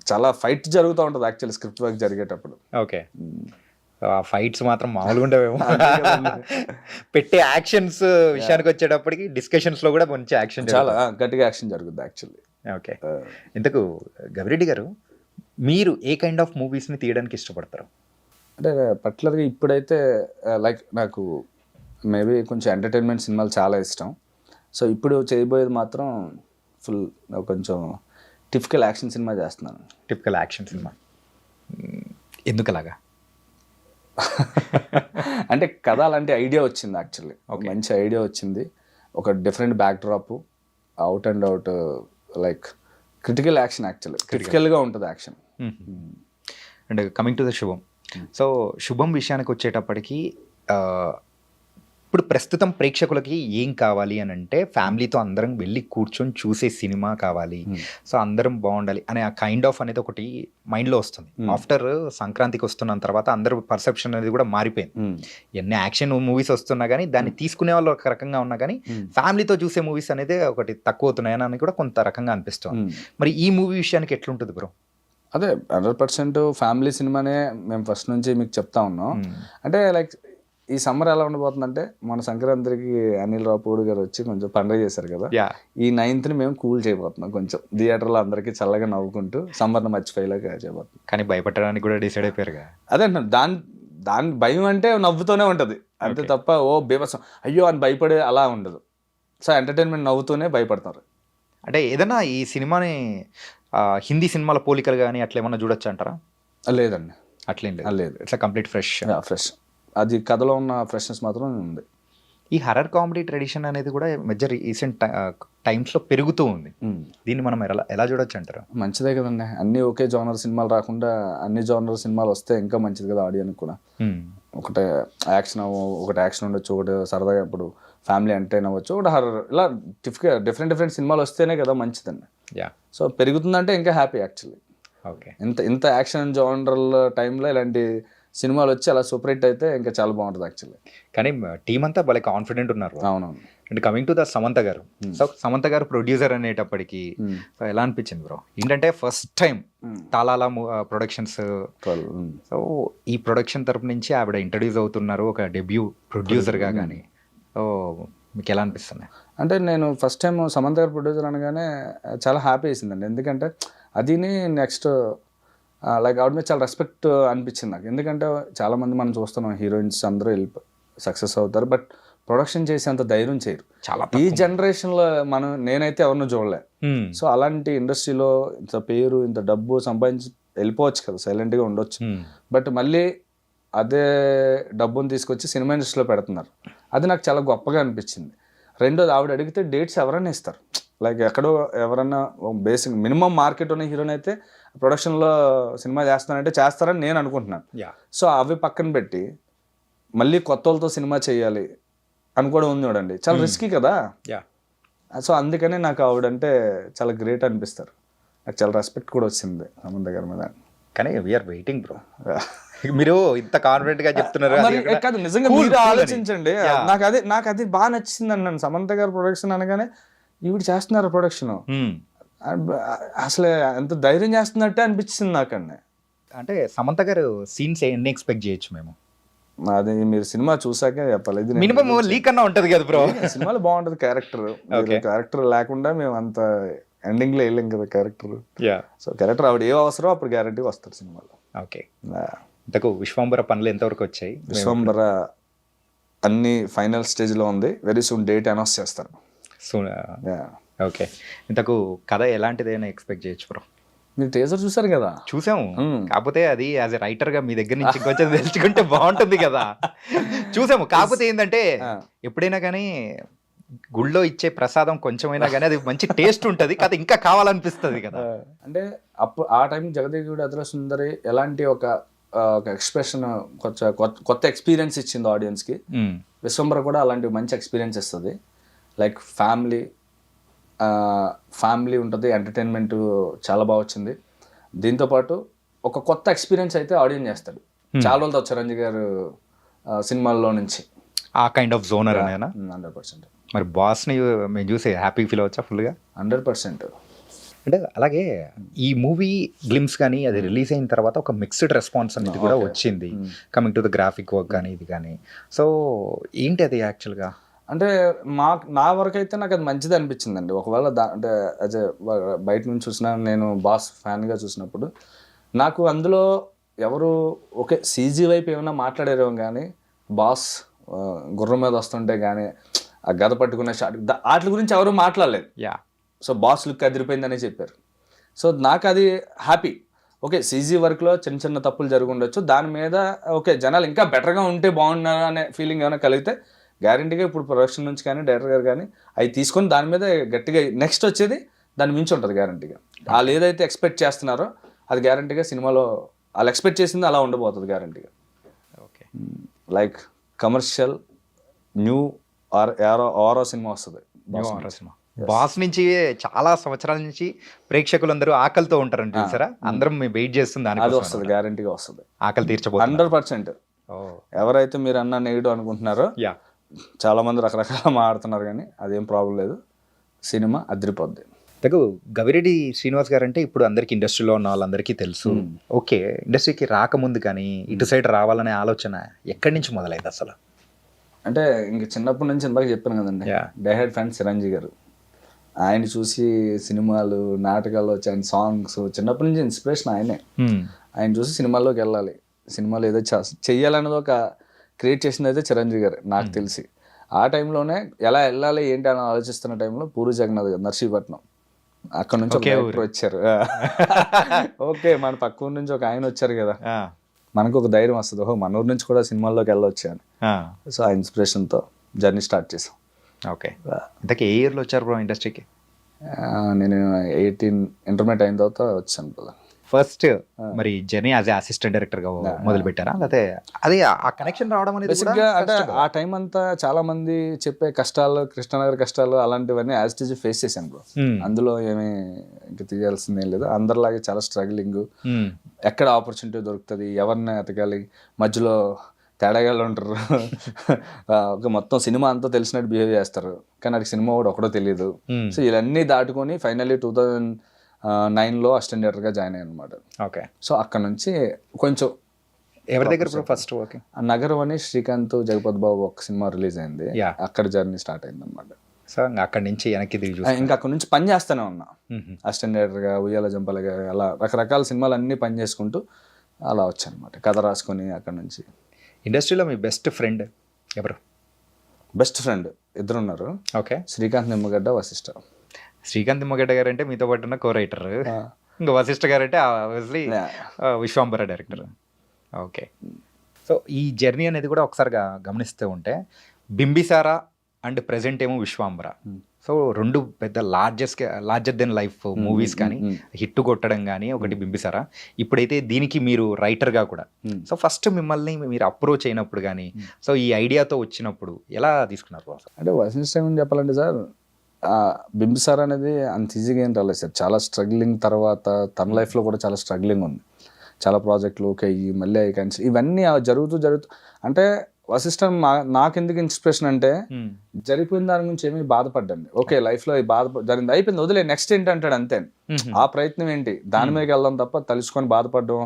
చాలా ఫైట్ జరుగుతూ ఉంటుంది యాక్చువల్లీ స్క్రిప్ట్ వర్క్ జరిగేటప్పుడు. ఓకే. ఆ ఫైట్స్ మాత్రం మామూలుగా ఉండవేమో. పెట్టే యాక్షన్స్ విషయానికి వచ్చేటప్పటికి డిస్కషన్స్ లో కూడా మంచి యాక్షన్, చాలా గట్టిగా యాక్షన్ జరుగుతుంది యాక్చువల్లీ. ఓకే. ఇంతకు గవిరెడ్డి గారు, మీరు ఏ కైండ్ ఆఫ్ మూవీస్ ని తీయడానికి ఇష్టపడతారు? అంటే పర్టికులర్గా ఇప్పుడైతే లైక్ నాకు మేబీ కొంచెం ఎంటర్టైన్మెంట్ సినిమాలు చాలా ఇష్టం. సో ఇప్పుడు చేయబోయేది మాత్రం ఫుల్ కొంచెం టిపికల్ యాక్షన్ సినిమా చేస్తున్నాను. టిపికల్ యాక్షన్ సినిమా ఎందుకు అలాగా? అంటే కథ అలాంటి ఐడియా వచ్చింది యాక్చువల్లీ. ఒక మంచి ఐడియా వచ్చింది, ఒక different backdrop, out and out like critical action. Actually క్రిటికల్గా ఉంటుంది action. And coming to the Shubham. So Shubham విషయానికి వచ్చేటప్పటికి ఇప్పుడు ప్రస్తుతం ప్రేక్షకులకి ఏం కావాలి అని అంటే ఫ్యామిలీతో అందరం వెళ్ళి కూర్చొని చూసే సినిమా కావాలి, సో అందరం బాగుండాలి అనే ఆ కైండ్ ఆఫ్ అనేది ఒకటి మైండ్లో వస్తుంది. ఆఫ్టర్ సంక్రాంతికి వస్తున్న తర్వాత అందరూ పర్సెప్షన్ అనేది కూడా మారిపోయింది. ఎన్ని యాక్షన్ మూవీస్ వస్తున్నా కానీ దాన్ని తీసుకునే వాళ్ళు ఒక రకంగా ఉన్నా కానీ ఫ్యామిలీతో చూసే మూవీస్ అనేది ఒకటి తక్కువ అవుతున్నాయని కూడా కొంత రకంగా అనిపిస్తుంది. మరి ఈ మూవీ విషయానికి ఎట్లుంటుంది బ్రో? అదే 100% ఫ్యామిలీ సినిమానే మేము ఫస్ట్ నుంచి మీకు చెప్తా ఉన్నాం. అంటే లైక్ ఈ సమ్మర్ ఎలా ఉండబోతుందంటే, మన సంక్రాంతికి అనిల్ రావుపూడి గారు వచ్చి కొంచెం పండుగ చేశారు కదా, ఈ 9th మేము కూల్ చేయబోతున్నాం. కొంచెం థియేటర్లో అందరికీ చల్లగా నవ్వుకుంటూ సమ్మర్ని మర్చిపోయేలాగా చేయబోతున్నాం. కానీ భయపడడానికి కూడా డిసైడ్ అయిపోయారు. అదే అంటున్నాను, దాని భయం అంటే నవ్వుతూనే ఉంటుంది అంతే తప్ప ఓ బీభత్సం అయ్యో అని భయపడే అలా ఉండదు. సో ఎంటర్టైన్మెంట్ నవ్వుతూనే భయపడతారు. అంటే ఏదన్నా ఈ సినిమాని హిందీ సినిమాల పోలికలు కానీ అట్లా ఏమన్నా చూడొచ్చు అంటారా? లేదండి, అట్లేం లేదు. It's complete fresh. అది కథలో ఉన్న ఫ్రెష్నెస్ మాత్రం ఉంది. ఈ హర్రర్ కామెడీ ట్రెడిషన్ అనేది కూడా మధ్య రీసెంట్ టైమ్స్లో పెరుగుతూ ఉంది. దీన్ని మనం ఎలా చూడొచ్చు అంటారు? మంచిదే కదండి, అన్ని ఒకే జోనర్ సినిమాలు రాకుండా అన్ని జోనర్ సినిమాలు వస్తే ఇంకా మంచిది కదా ఆడియన్స్ కూడా. ఒకటే యాక్షన్ ఉండొచ్చు, ఒకటి సరదాగా ఇప్పుడు ఫ్యామిలీ ఎంటర్టైన్ అవ్వచ్చు, ఒకటి హర్రర్, ఇలా డిఫరెంట్ సినిమాలు వస్తేనే కదా మంచిదండి. సో పెరుగుతుందంటే ఇంకా హ్యాపీ యాక్చువల్లీ. ఓకే. ఇంత యాక్షన్ జోనరల్ టైంలో ఇలాంటి సినిమాలు వచ్చి అలా సూపర్ హిట్ అయితే ఇంకా చాలా బాగుంటుంది యాక్చువల్లీ. కానీ టీం అంతా భలే కాన్ఫిడెంట్ ఉన్నారు. అవునవును. And coming to the Samantha గారు. సో సమంత గారు ప్రొడ్యూసర్ అనేటప్పటికి ఎలా అనిపించింది బ్రో? ఏంటంటే ఫస్ట్ టైం తాలాల ప్రొడక్షన్స్, సో ఈ ప్రొడక్షన్ తరపు నుంచి ఆవిడ ఇంట్రడ్యూస్ అవుతున్నారు ఒక డెబ్యూ ప్రొడ్యూసర్గా. కానీ సో మీకు ఎలా అనిపిస్తుంది? అంటే నేను ఫస్ట్ టైం సమంత గారు ప్రొడ్యూసర్ అనగానే చాలా హ్యాపీ వేసిందండి. ఎందుకంటే అదిని నెక్స్ట్ లైక్ ఆవిడ మీద చాలా రెస్పెక్ట్ అనిపించింది నాకు. ఎందుకంటే చాలామంది మనం చూస్తున్నాం హీరోయిన్స్ అందరూ సక్సెస్ అవుతారు, బట్ ప్రొడక్షన్ చేసేంత ధైర్యం చేయరు చాలా. ఈ జనరేషన్లో నేనైతే ఎవరినూ చూడలే. సో అలాంటి ఇండస్ట్రీలో ఇంత పేరు, ఇంత డబ్బు సంపాదించి వెళ్ళిపోవచ్చు కదా, సైలెంట్గా ఉండొచ్చు. బట్ మళ్ళీ అదే డబ్బుని తీసుకొచ్చి సినిమా ఇండస్ట్రీలో పెడుతున్నారు. అది నాకు చాలా గొప్పగా అనిపించింది. రెండోది ఆవిడ అడిగితే డేట్స్ ఎవరైనా ఇస్తారు. లైక్ ఎక్కడో ఎవరన్నా బేసిక్ మినిమం మార్కెట్ ఉన్న హీరోని అయితే ప్రొడక్షన్లో సినిమా చేస్తానంటే చేస్తారని నేను అనుకుంటున్నాను. సో అవి పక్కన పెట్టి మళ్ళీ కొత్త వాళ్ళతో సినిమా చేయాలి అని కూడా ఉంది చూడండి, చాలా రిస్కీ కదా. సో అందుకనే నాకు ఆవిడంటే చాలా గ్రేట్ అనిపిస్తారు. నాకు చాలా రెస్పెక్ట్ కూడా వచ్చింది సమంత గారి మీద. కానీ వీఆర్ వెయిటింగ్ బ్రో. మీరు ఇంత కాన్ఫిడెంట్ గా చెప్తున్నారు. కాదు నిజంగా మీరు ఆలోచించండి. నాకు అది బాగా నచ్చింది అన్నాను. సమంత గారి ప్రొడక్షన్ అనగానే ఈవిడ చేస్తున్నారు ప్రొడక్షన్, అసలు ఎంత ధైర్యం చేస్తున్నట్టే అనిపించింది నాకన్నా. అంటే సమంత గారు సీన్స్ ఎన్ని ఎక్స్పెక్ట్ చేయొచ్చు మేము? అది మీరు సినిమా చూసాకే చెప్పాలి. ఇది మినిమం లీక్ అన్నా ఉంటది కదా బ్రో. సినిమాలో బాగుంటది క్యారెక్టర్ లేకుండా మేము అంత ఎండింగ్ లో వెళ్ళాం కదా క్యారెక్టర్. సో క్యారెక్టర్ ఆవిడ ఏ అవసరం అప్పుడు గ్యారంటీగా వస్తారు సినిమాలో. ఓకే, ఇంతకు విశ్వంబర పనులు ఎంతవరకు వచ్చాయి? విశ్వంబర అన్ని ఫైనల్ స్టేజ్ లో ఉంది. వెరీ సూన్ డేట్ అనౌన్స్ చేస్తారు. ఓకే, ఇంతకు కథ ఎలాంటిదైనా ఎక్స్పెక్ట్ చేయొచ్చు బ్రో? మీరు టీజర్ చూసారు కదా? చూసాము, కాకపోతే అది యాజ్ ఎ రైటర్ గా మీ దగ్గర నుంచి ఇంకొంచెం తెలుసుకుంటే బాగుంటుంది కదా. చూసాము, కాకపోతే ఏంటంటే ఎప్పుడైనా కానీ గుళ్ళో ఇచ్చే ప్రసాదం కొంచెమైనా కానీ అది మంచి టేస్ట్ ఉంటుంది కదా, ఇంకా కావాలనిపిస్తుంది కదా. అంటే అప్పుడు ఆ టైం జగదేగుడు అతిలోక సుందరి ఎలాంటి ఒక ఎక్స్ప్రెషన్ కొత్త ఎక్స్పీరియన్స్ ఇచ్చింది ఆడియన్స్ కి, విశ్వంబర కూడా అలాంటి మంచి ఎక్స్పీరియన్స్ ఇస్తుంది. లైక్ ఫ్యామిలీ ఉంటుంది, ఎంటర్టైన్మెంట్ చాలా బాగా వచ్చింది. దీంతోపాటు ఒక కొత్త ఎక్స్పీరియన్స్ అయితే ఆడియన్స్ చేస్తాడు. చాలా రోజులతో చిరంజీవి గారు సినిమాల్లో నుంచి ఆ కైండ్ ఆఫ్ జోనర్ అనేనా? 100%. మరి బాస్ని మేము చూసి హ్యాపీ ఫీల్ అవచ్చా ఫుల్గా? 100%. అంటే అలాగే ఈ మూవీ గ్లిమ్స్ కానీ అది రిలీజ్ అయిన తర్వాత ఒక మిక్స్డ్ రెస్పాన్స్ అనేది కూడా వచ్చింది, coming to the graphic work కానీ ఇది కానీ. సో ఏంటి అది యాక్చువల్గా? అంటే నా వరకు అయితే నాకు అది మంచిది అనిపించిందండి. ఒకవేళ అంటే యాజ్ బయట నుంచి చూసిన నేను బాస్ ఫ్యాన్గా చూసినప్పుడు నాకు అందులో ఎవరు ఓకే సీజీ వైపు ఏమైనా మాట్లాడారేమో కానీ బాస్ గుర్రం మీద వస్తుంటే కానీ ఆ గద పట్టుకునే షాట్ వాటి గురించి ఎవరు మాట్లాడలేదు. సో బాస్ లుక్ అదిరిపోయిందనే చెప్పారు. సో నాకు అది హ్యాపీ. ఓకే సీజీ వర్క్లో చిన్న చిన్న తప్పులు జరిగి ఉండొచ్చు, దాని మీద ఓకే జనాలు ఇంకా బెటర్గా ఉంటే బాగున్నారు అనే ఫీలింగ్ ఏమైనా కలిగితే గ్యారంటీగా ఇప్పుడు ప్రొడక్షన్ నుంచి కానీ డైరెక్టర్ గారు కానీ అవి తీసుకొని దాని మీద గట్టిగా నెక్స్ట్ వచ్చేది దాని మించి ఉంటుంది గ్యారంటీగా. వాళ్ళు ఏదైతే ఎక్స్పెక్ట్ చేస్తున్నారో అది గ్యారంటీగా సినిమాలో వాళ్ళు ఎక్స్పెక్ట్ చేసింది అలా ఉండబోతుంది గ్యారంటీగా. ఓకే, లైక్ కమర్షియల్ న్యూ ఆరో సినిమా వస్తుంది. బాస్ నుంచి చాలా సంవత్సరాల నుంచి ప్రేక్షకులందరూ ఆకలితో ఉంటారంట చూసారా, అందరం వెయిట్ చేస్తుంది, అది వస్తుంది గ్యారంటీగా వస్తుంది. ఆకలి తీర్చబోతుంది 100%. ఎవరైతే మీరు అన్న నెగిటివ్ అనుకుంటున్నారో చాలా మంది రకరకాల మాట్లాడుతున్నారు, కానీ అదేం ప్రాబ్లం లేదు, సినిమా అదిరిపోద్ది. గవిరెడ్డి శ్రీనివాస్ గారు అంటే ఇప్పుడు అందరికి ఇండస్ట్రీలో ఉన్న వాళ్ళందరికీ తెలుసు. ఓకే, ఇండస్ట్రీకి రాకముందు కానీ ఇటు సైడ్ రావాలనే ఆలోచన ఎక్కడి నుంచి మొదలైంది అసలు? అంటే ఇంక చిన్నప్పటి నుంచి ఇందాక చెప్పాను కదండి, డైహెడ్ ఫ్యాన్ చిరంజీవి గారు. ఆయన చూసి సినిమాలు నాటకాలు వచ్చి ఆయన సాంగ్స్ చిన్నప్పటి నుంచి ఇన్స్పిరేషన్ ఆయనే. ఆయన చూసి సినిమాల్లోకి వెళ్ళాలి, సినిమాలో ఏదో చెయ్యాలన్నది ఒక క్రియేట్ చేసింది అయితే చిరంజీవి గారు నాకు తెలిసి. ఆ టైంలోనే ఎలా వెళ్ళాలి ఏంటి అని ఆలోచిస్తున్న టైంలో పూరి జగన్నాథ్ గారు నర్సీపట్నం అక్కడ నుంచి ఒక డైరెక్టర్ వచ్చారు. ఓకే మన పక్క ఊరు నుంచి ఒక ఆయన వచ్చారు కదా, మనకు ఒక ధైర్యం వస్తుంది, ఓహో మన ఊరు నుంచి కూడా సినిమాల్లోకి వెళ్ళొచ్చు అని. సో ఆ ఇన్స్పిరేషన్తో జర్నీ స్టార్ట్ చేసాం. ఓకే, ఇంతకీ ఏ ఇయర్లో వచ్చారు బ్రో ఇండస్ట్రీకి? నేను 18 ఇంటర్మీడియట్ అయిన తర్వాత వచ్చాను కదా. ఫస్ట్ మరి జర్నీ యాజ్ అసిస్టెంట్ డైరెక్టర్ గా మొదలు పెట్టారా, లేకపోతే అది ఆ కనెక్షన్ రావడం అనేది? బేసిక్గా అంటే ఆ టైం అంతా చాలా మంది చెప్పే కష్టాలు, కృష్ణనగర్ కష్టాలు అలాంటివన్నీ యాజ్ ఇట్ ఈజ్ ఫేస్ చేశాను బ్రో. అందులో ఏమీ ఇంకా తీయాల్సిందేం లేదు. అందరిలాగే చాలా స్ట్రగ్లింగ్, ఎక్కడ ఆపర్చునిటీ దొరుకుతుంది, ఎవరిని ఎతకాలి, మధ్యలో తేడాగాళ్ళు ఉంటారు. మొత్తం సినిమా అంతా తెలిసినట్టు బిహేవ్ చేస్తారు, కానీ అది సినిమా కూడా ఒకటో తెలియదు. సో ఇవన్నీ దాటుకొని ఫైనల్లీ 2009లో అసిస్టెంట్ డైరెక్టర్గా జాయిన్ అయ్యాను అనమాట. ఓకే, సో అక్కడ నుంచి కొంచెం ఎవరి దగ్గర ఫస్ట్ ఓకే నగరం అని శ్రీకాంత్ జగపతి బాబు ఒక సినిమా రిలీజ్ అయింది, అక్కడ జర్నీ స్టార్ట్ అయింది అనమాట. సో అక్కడ నుంచి వెనక్కి ఇంకా అక్కడ నుంచి పని చేస్తూనే ఉన్నా, అసిస్టెంట్ డైరెక్టర్గా, ఉయ్యాల జంపాలగా, అలా రకరకాల సినిమాలు అన్నీ పని చేసుకుంటూ అలా వచ్చాను అనమాట. కథ రాసుకొని అక్కడ నుంచి. ఇండస్ట్రీలో మీ బెస్ట్ ఫ్రెండ్ ఎవరు? బెస్ట్ ఫ్రెండ్ ఇద్దరు ఉన్నారు. ఓకే, శ్రీకాంత్ నిమ్మగడ్డ, వశిష్ఠ. శ్రీకాంత్ నిమ్మగడ్డ గారు అంటే మీతో పాటు ఉన్న కో రైటర్, ఇంకా వశిష్ఠ గారు అంటే obviously Vishwambhara director. Okay, so ఈ జర్నీ అనేది కూడా ఒకసారిగా గమనిస్తూ ఉంటే బింబిసారా అండ్ ప్రెసెంట్ ఏమో విశ్వాంబర. సో రెండు పెద్ద లార్జర్ దెన్ లైఫ్ మూవీస్ కానీ హిట్ కొట్టడం కానీ ఒకటి బింబిసారా. ఇప్పుడైతే దీనికి మీరు రైటర్గా కూడా. సో ఫస్ట్ మిమ్మల్ని మీరు అప్రోచ్ అయినప్పుడు కానీ సో ఈ ఐడియాతో వచ్చినప్పుడు ఎలా తీసుకున్నారు? అంటే వసంత టైం చెప్పాలంటే సార్, బింబిసార్ అనేది అంత ఈజీగా ఏం రాలేదు సార్. చాలా స్ట్రగ్లింగ్ తర్వాత తన లైఫ్లో కూడా చాలా స్ట్రగ్లింగ్ ఉంది. చాలా ప్రాజెక్టులు ఓకే అయ్యి మళ్ళీ అయ్యి కానీ ఇవన్నీ జరుగుతూ అంటే వశిష్ఠ నాకు ఎందుకు ఇన్స్పిరేషన్ అంటే జరిగిపోయిన దాని గురించి ఏమీ బాధపడ్డండి. ఓకే లైఫ్లో బాధ జరిగింది అయిపోయింది వదిలే, నెక్స్ట్ ఏంటి అంటాడు అంతే. ఆ ప్రయత్నం ఏంటి దాని మీదకి వెళ్దాం తప్ప తలుచుకొని బాధపడడం,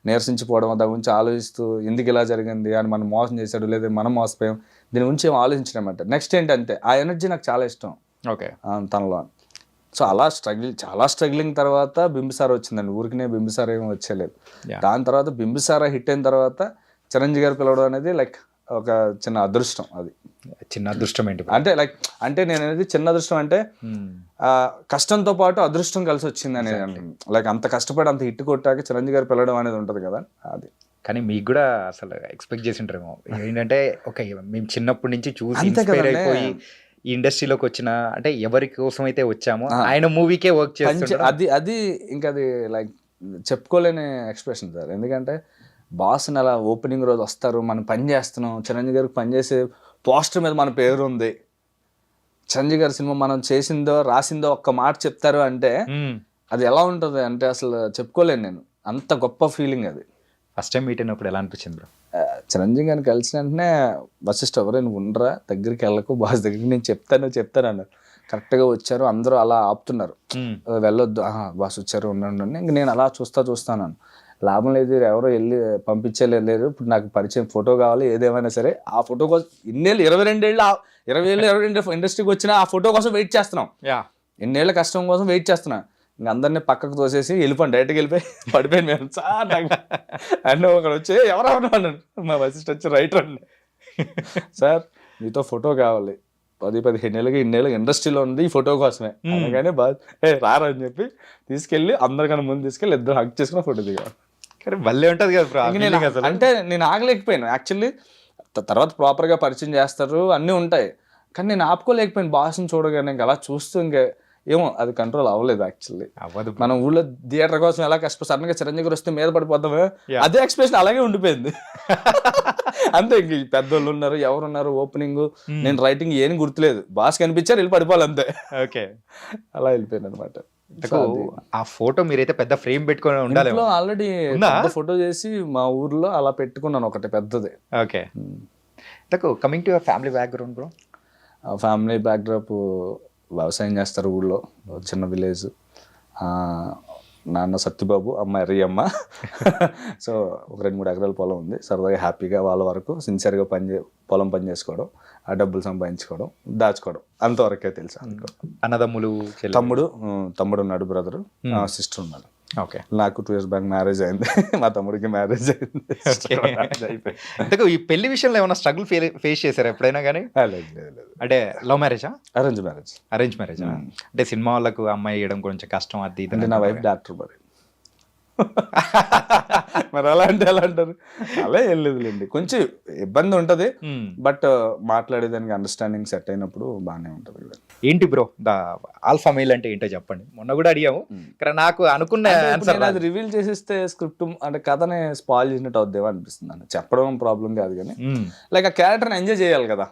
నీరసించిపోవడం, దాని గురించి ఆలోచిస్తూ ఎందుకు ఇలా జరిగింది అని మనం మోసం చేశాడు లేదా మనం మోసపోయాం దీని గురించి ఏం ఆలోచించడం నెక్స్ట్ ఏంటి అంతే. ఆ ఎనర్జీ నాకు చాలా ఇష్టం ఓకే తనలో. సో అలా చాలా స్ట్రగ్లింగ్ తర్వాత బింబిసారా వచ్చిందండి. ఊరికినే బింబిసారా ఏమీ వచ్చేలేదు. దాని తర్వాత బింబిసారా హిట్ అయిన తర్వాత చిరంజీవి గారు పిలవడం అనేది లైక్ ఒక చిన్న అదృష్టం. అది చిన్న అదృష్టం ఏంటి అంటే లైక్ అంటే నేను అనేది చిన్న అదృష్టం అంటే కష్టంతో పాటు అదృష్టం కలిసి వచ్చింది అనేది. లైక్ అంత కష్టపడి అంత హిట్ కొట్టాక చిరంజీవి గారు పిలవడం అనేది ఉంటుంది కదా అది. కానీ మీకు కూడా అసలు ఎక్స్పెక్ట్ చేసి ఉంటారేమో ఏంటంటే ఓకే మేము చిన్నప్పటి నుంచి చూసి ఇన్స్పైర్ అయిపోయి ఈ ఇండస్ట్రీలోకి వచ్చిన అంటే ఎవరి కోసం అయితే వచ్చామో ఆయన మూవీకే వర్క్ చేస్తాం. అది ఇంకా అది లైక్ చెప్పుకోలేని ఎక్స్ప్రెషన్ సార్. ఎందుకంటే బాస్ అలా ఓపెనింగ్ రోజు వస్తారు, మనం పని చేస్తున్నాం, చిరంజీవి గారికి పనిచేసే పోస్టర్ మీద మన పేరు ఉంది, చిరంజీవి గారి సినిమా మనం చేసిందో రాసిందో ఒక్క మాట చెప్తారు అంటే అది ఎలా ఉంటుంది అంటే అసలు చెప్పుకోలేను నేను. అంత గొప్ప ఫీలింగ్ అది. ఫస్ట్ టైం మీట్ అయినప్పుడు ఎలా అనిపించింది బ్రో? చిరంజీవి గారిని కలిసిన వెంటనే వశిష్ఠ ఎవరైనా ఉండరా దగ్గరికి వెళ్ళకు, బాస్ దగ్గరికి నేను చెప్తాను అన్నారు. కరెక్ట్గా వచ్చారు, అందరూ అలా ఆపుతున్నారు, వెళ్ళొద్దు బాస్ వచ్చారు ఉండండి. ఇంక నేను అలా చూస్తాను. లాభం లేదు, ఎవరో వెళ్ళి పంపించలేరు. ఇప్పుడు నాకు పరిచయం ఫోటో కావాలి ఏదేమైనా సరే. ఆ ఫోటో కోసం ఇన్నేళ్ళు 22 ఏళ్ళు ఇండస్ట్రీకి వచ్చినా ఆ ఫోటో కోసం వెయిట్ చేస్తున్నాం. ఎన్నేళ్ళ కష్టం కోసం వెయిట్ చేస్తున్నా. ఇంక అందరినీ పక్కకు తోసేసి వెళ్ళిపోండి, డైరెక్ట్గా వెళ్ళిపోయి పడిపోయాను మేము సార్ అంటే ఒకడు వచ్చి ఎవరెవరు అన్నాడు. మా అసిస్టెంట్ వచ్చి రైటర్ అండి, సార్ మీతో ఫోటో కావాలి, 10-15 ఏళ్ళకి ఇన్నేళ్ళకి ఇండస్ట్రీలో ఉంది ఈ ఫోటో కోసమే. అందుకని రారా అని చెప్పి తీసుకెళ్ళి అందరికన్నా ముందు తీసుకెళ్ళి ఇద్దరు హక్ చేసుకున్న ఫోటో దిగాలి. కానీ భలే ఉంటుంది కదా. అంటే నేను ఆగలేకపోయాను యాక్చువల్లీ. తర్వాత ప్రాపర్గా పరిచయం చేస్తారు అన్నీ ఉంటాయి, కానీ నేను ఆపుకోలేకపోయాను. బాస్ని చూడగానే ఇంకా అలా చూస్తూ ఇంకా ఏమో అది కంట్రోల్ అవ్వలేదు యాక్చువల్లీ. మనం ఊళ్ళో థియేటర్ కోసం ఎలా కష్టపడి సడన్గా చిరంజీవి గారు వస్తే మీద పడిపోతామే అదే ఎక్స్ప్రెషన్ అలాగే ఉండిపోయింది. అంతే. ఇంక పెద్దోళ్ళు ఉన్నారు, ఎవరున్నారు, ఓపెనింగ్, నేను రైటింగ్ ఏం గుర్తులేదు, బాస్ కనిపించారు వెళ్ళి పడిపోవాలి అంతే. ఓకే అలా వెళ్ళిపోయింది అనమాట. ఆ ఫోటో మీరైతే పెద్ద ఫ్రేమ్ పెట్టుకొని ఉండాలి. ఆల్రెడీ ఫోటో చేసి మా ఊర్లో అలా పెట్టుకున్నాను ఒకటి పెద్దది. Okay. Coming to your family background bro. Family backdrop వ్యవసాయం చేస్తారు ఊళ్ళో, చిన్న విలేజ్. నాన్న సత్యబాబు, అమ్మ ఎర్రయ్యమ్మ. సో ఒక 2-3 ఎకరాల పొలం ఉంది. సరదాగా హ్యాపీగా వాళ్ళ వరకు సిన్సియర్గా పొలం పని చేసుకోవడం, ఆ డబ్బులు సంపాదించుకోవడం, దాచుకోవడం, అంతవరకే తెలుసు. అన్నదమ్ములు, తమ్ముడు ఉన్నాడు, బ్రదరు, సిస్టర్ ఉన్నాడు. ఓకే. నాకు 2 years బ్యాక్ మ్యారేజ్ అయింది, మా తమ్ముడికి మ్యారేజ్ అయింది. అయిపోయింది. ఈ పెళ్లి విషయంలో ఏమైనా స్ట్రగుల్ ఫేస్ చేశారు ఎప్పుడైనా కానీ? లేదు. అంటే లవ్ మ్యారేజా? Arrange marriage. అంటే సినిమా వాళ్ళకు అమ్మాయి వేయడం కొంచెం కష్టం అది ఇది. నా వైఫ్ డాక్టర్ మరి అలా అంటే ఎలా అంటారు? అలా ఏం లేదులేండి, కొంచెం ఇబ్బంది ఉంటుంది, బట్ మాట్లాడేదానికి అండర్స్టాండింగ్ సెట్ అయినప్పుడు బాగానే ఉంటుంది. ఏంటి బ్రో ఆల్ఫా మెయిల్ అంటే ఏంటో చెప్పండి. మొన్న కూడా అడిగాము, నాకు అనుకున్న అది రివీల్ చేసేస్తే స్క్రిప్ట్ అంటే కథనే స్పాయిల్ చేసినట్టు అవుద్దేమో అనిపిస్తుంది. అని చెప్పడం ప్రాబ్లం కాదు, కానీ లైక్ ఆ క్యారెక్టర్ని ఎంజాయ్ చేయాలి కదా.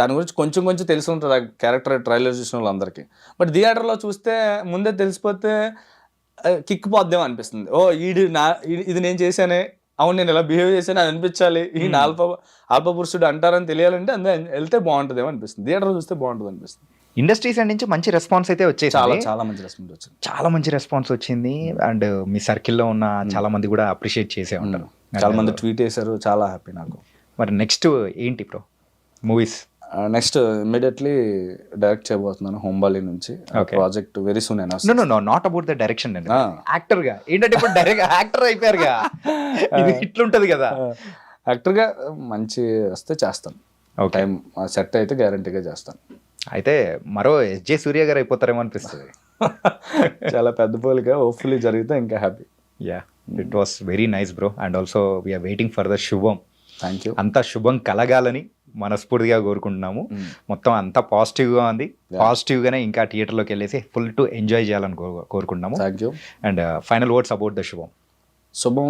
దాని గురించి కొంచెం తెలిసి ఉంటుంది ఆ క్యారెక్టర్ ట్రైలర్ చూసిన వాళ్ళందరికీ. బట్ థియేటర్లో చూస్తే ముందే తెలిసిపోతే కిక్ పోద్దేమో అనిపిస్తుంది. ఇది నేను చేశానే, అవును నేను ఇలా బిహేవ్ చేశాను అని అనిపించాలి, ఈయన అల్ప పురుషుడు అంటారని తెలియాలంటే అందులో వెళ్తే బాగుంటుందేమో అనిపిస్తుంది. థియేటర్ చూస్తే బాగుంటుంది అనిపిస్తుంది. ఇండస్ట్రీ సైడ్ నుంచి మంచి రెస్పాన్స్ అయితే వచ్చేసి చాలా మంచి రెస్పాన్స్ వచ్చింది. చాలా మంచి రెస్పాన్స్ వచ్చింది. అండ్ మీ సర్కిల్లో ఉన్న చాలా మంది కూడా అప్రిషియేట్ చేసే ఉంటారు. చాలా మంది ట్వీట్ చేశారు, చాలా హ్యాపీ నాకు. మరి నెక్స్ట్ ఏంటి bro movies? Next immediately direct చేయబోతున్నాను హోంబాలి నుంచి. Project very soon. Not about the direction అండి, యాక్టర్ గా. ఏంటంటే ఇప్పుడు డైరెక్ట్ యాక్టర్ అయిపోయారుగా, ఇది ఇట్లుంటది కదా. యాక్టర్ గా మంచి వస్తే చేస్తాను, టైం సెట్ అయితే గ్యారంటీగా చేస్తాను. అయితే మరో ఎస్జే సూర్య గారు అయిపోతారేమో అనిపిస్తుంది. చాలా పెద్ద పోలిక, హోప్ఫుల్లీ జరిగితే ఇంకా happy. It was very nice bro. And also we are waiting for the Shubham. Thank you. అంతా శుభం కలగాలని మనస్ఫూర్తిగా కోరుకుంటున్నాము. మొత్తం అంతా పాజిటివ్గా ఉంది. పాజిటివ్గానే ఇంకా థియేటర్లోకి వెళ్ళేసి ఫుల్ టు ఎంజాయ్ చేయాలని కోరుకుంటున్నాము. Thank you. And final words about the శుభం. శుభం,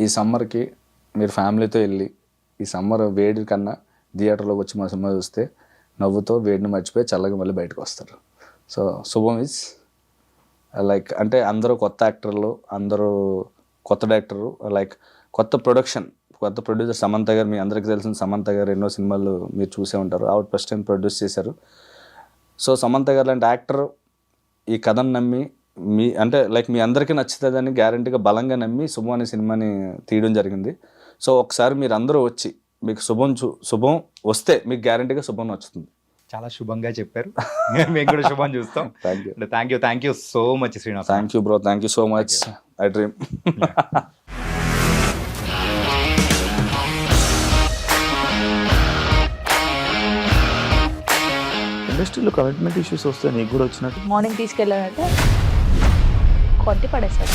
ఈ సమ్మర్కి మీరు ఫ్యామిలీతో వెళ్ళి ఈ సమ్మర్ వేడి కన్నా థియేటర్లోకి వచ్చి మా సినిమా చూస్తే నవ్వుతో వేడిని మర్చిపోయి చల్లగా మళ్ళీ బయటకు వస్తారు. సో శుభం ఇస్ లైక్ అంటే అందరూ కొత్త యాక్టర్లు, అందరూ కొత్త డైరెక్టరు, లైక్ కొత్త ప్రొడ్యూసర్ సమంత గారు. మీ అందరికీ తెలిసిన సమంత గారు ఎన్నో సినిమాలు మీరు చూసే ఉంటారు. ఆవిడ ఫస్ట్ టైం ప్రొడ్యూస్ చేశారు. సో సమంత గారు లాంటి యాక్టర్ ఈ కథను నమ్మి మీ అందరికీ నచ్చుతుందని గ్యారంటీగా బలంగా నమ్మి శుభం అనే సినిమాని తీయడం జరిగింది. సో ఒకసారి మీరు అందరూ వచ్చి మీకు శుభం వస్తే మీకు గ్యారంటీగా శుభం వచ్చుతుంది. చాలా శుభంగా చెప్పారు. మేము కూడా శుభం చూస్తాం. Thank you so much Srinivas. Thank you bro, thank you so much. I dream. ఇండస్ట్రీలో కమిట్మెంట్ ఇష్యూస్ వస్తే నీకు కూడా వచ్చినట్టు? మార్నింగ్ తీసుకెళ్ళానంటే కొట్టి పడేశారు.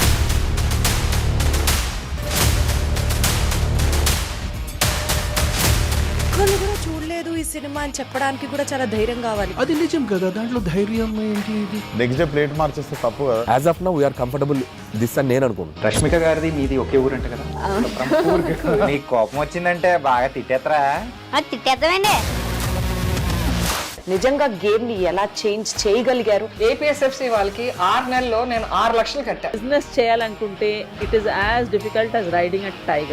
ఒక్కళ్ళు కూడా చూడలేదు ఈ సినిమా అని చెప్పడానికి కూడా చాలా ధైర్యం కావాలి. అది నిజం కదా, దాంట్లో ధైర్యం ఏంటి? ఇది నెక్స్ట్ డే ప్లేట్ మార్చేస్తే తప్పు కదా. As of now we are comfortable this అని నేను అనుకుంటున్నాను. రష్మిక గారిది మీది ఒకే ఊరు అంట కదా? నీకు కోపం వచ్చిందంటే బాగా తిట్టేత్తరా? తిట్టేద్దామండి. నిజంగా గేమ్ ని ఎలా చేంజ్ చేయగలిగారు? ఏపీఎస్ఎఫ్సి వాళ్ళకి 6 నెలల్లో నేను 6 లక్షలు కట్టా. బిజినెస్ చేయాలనుకుంటే it is as difficult as riding a tiger.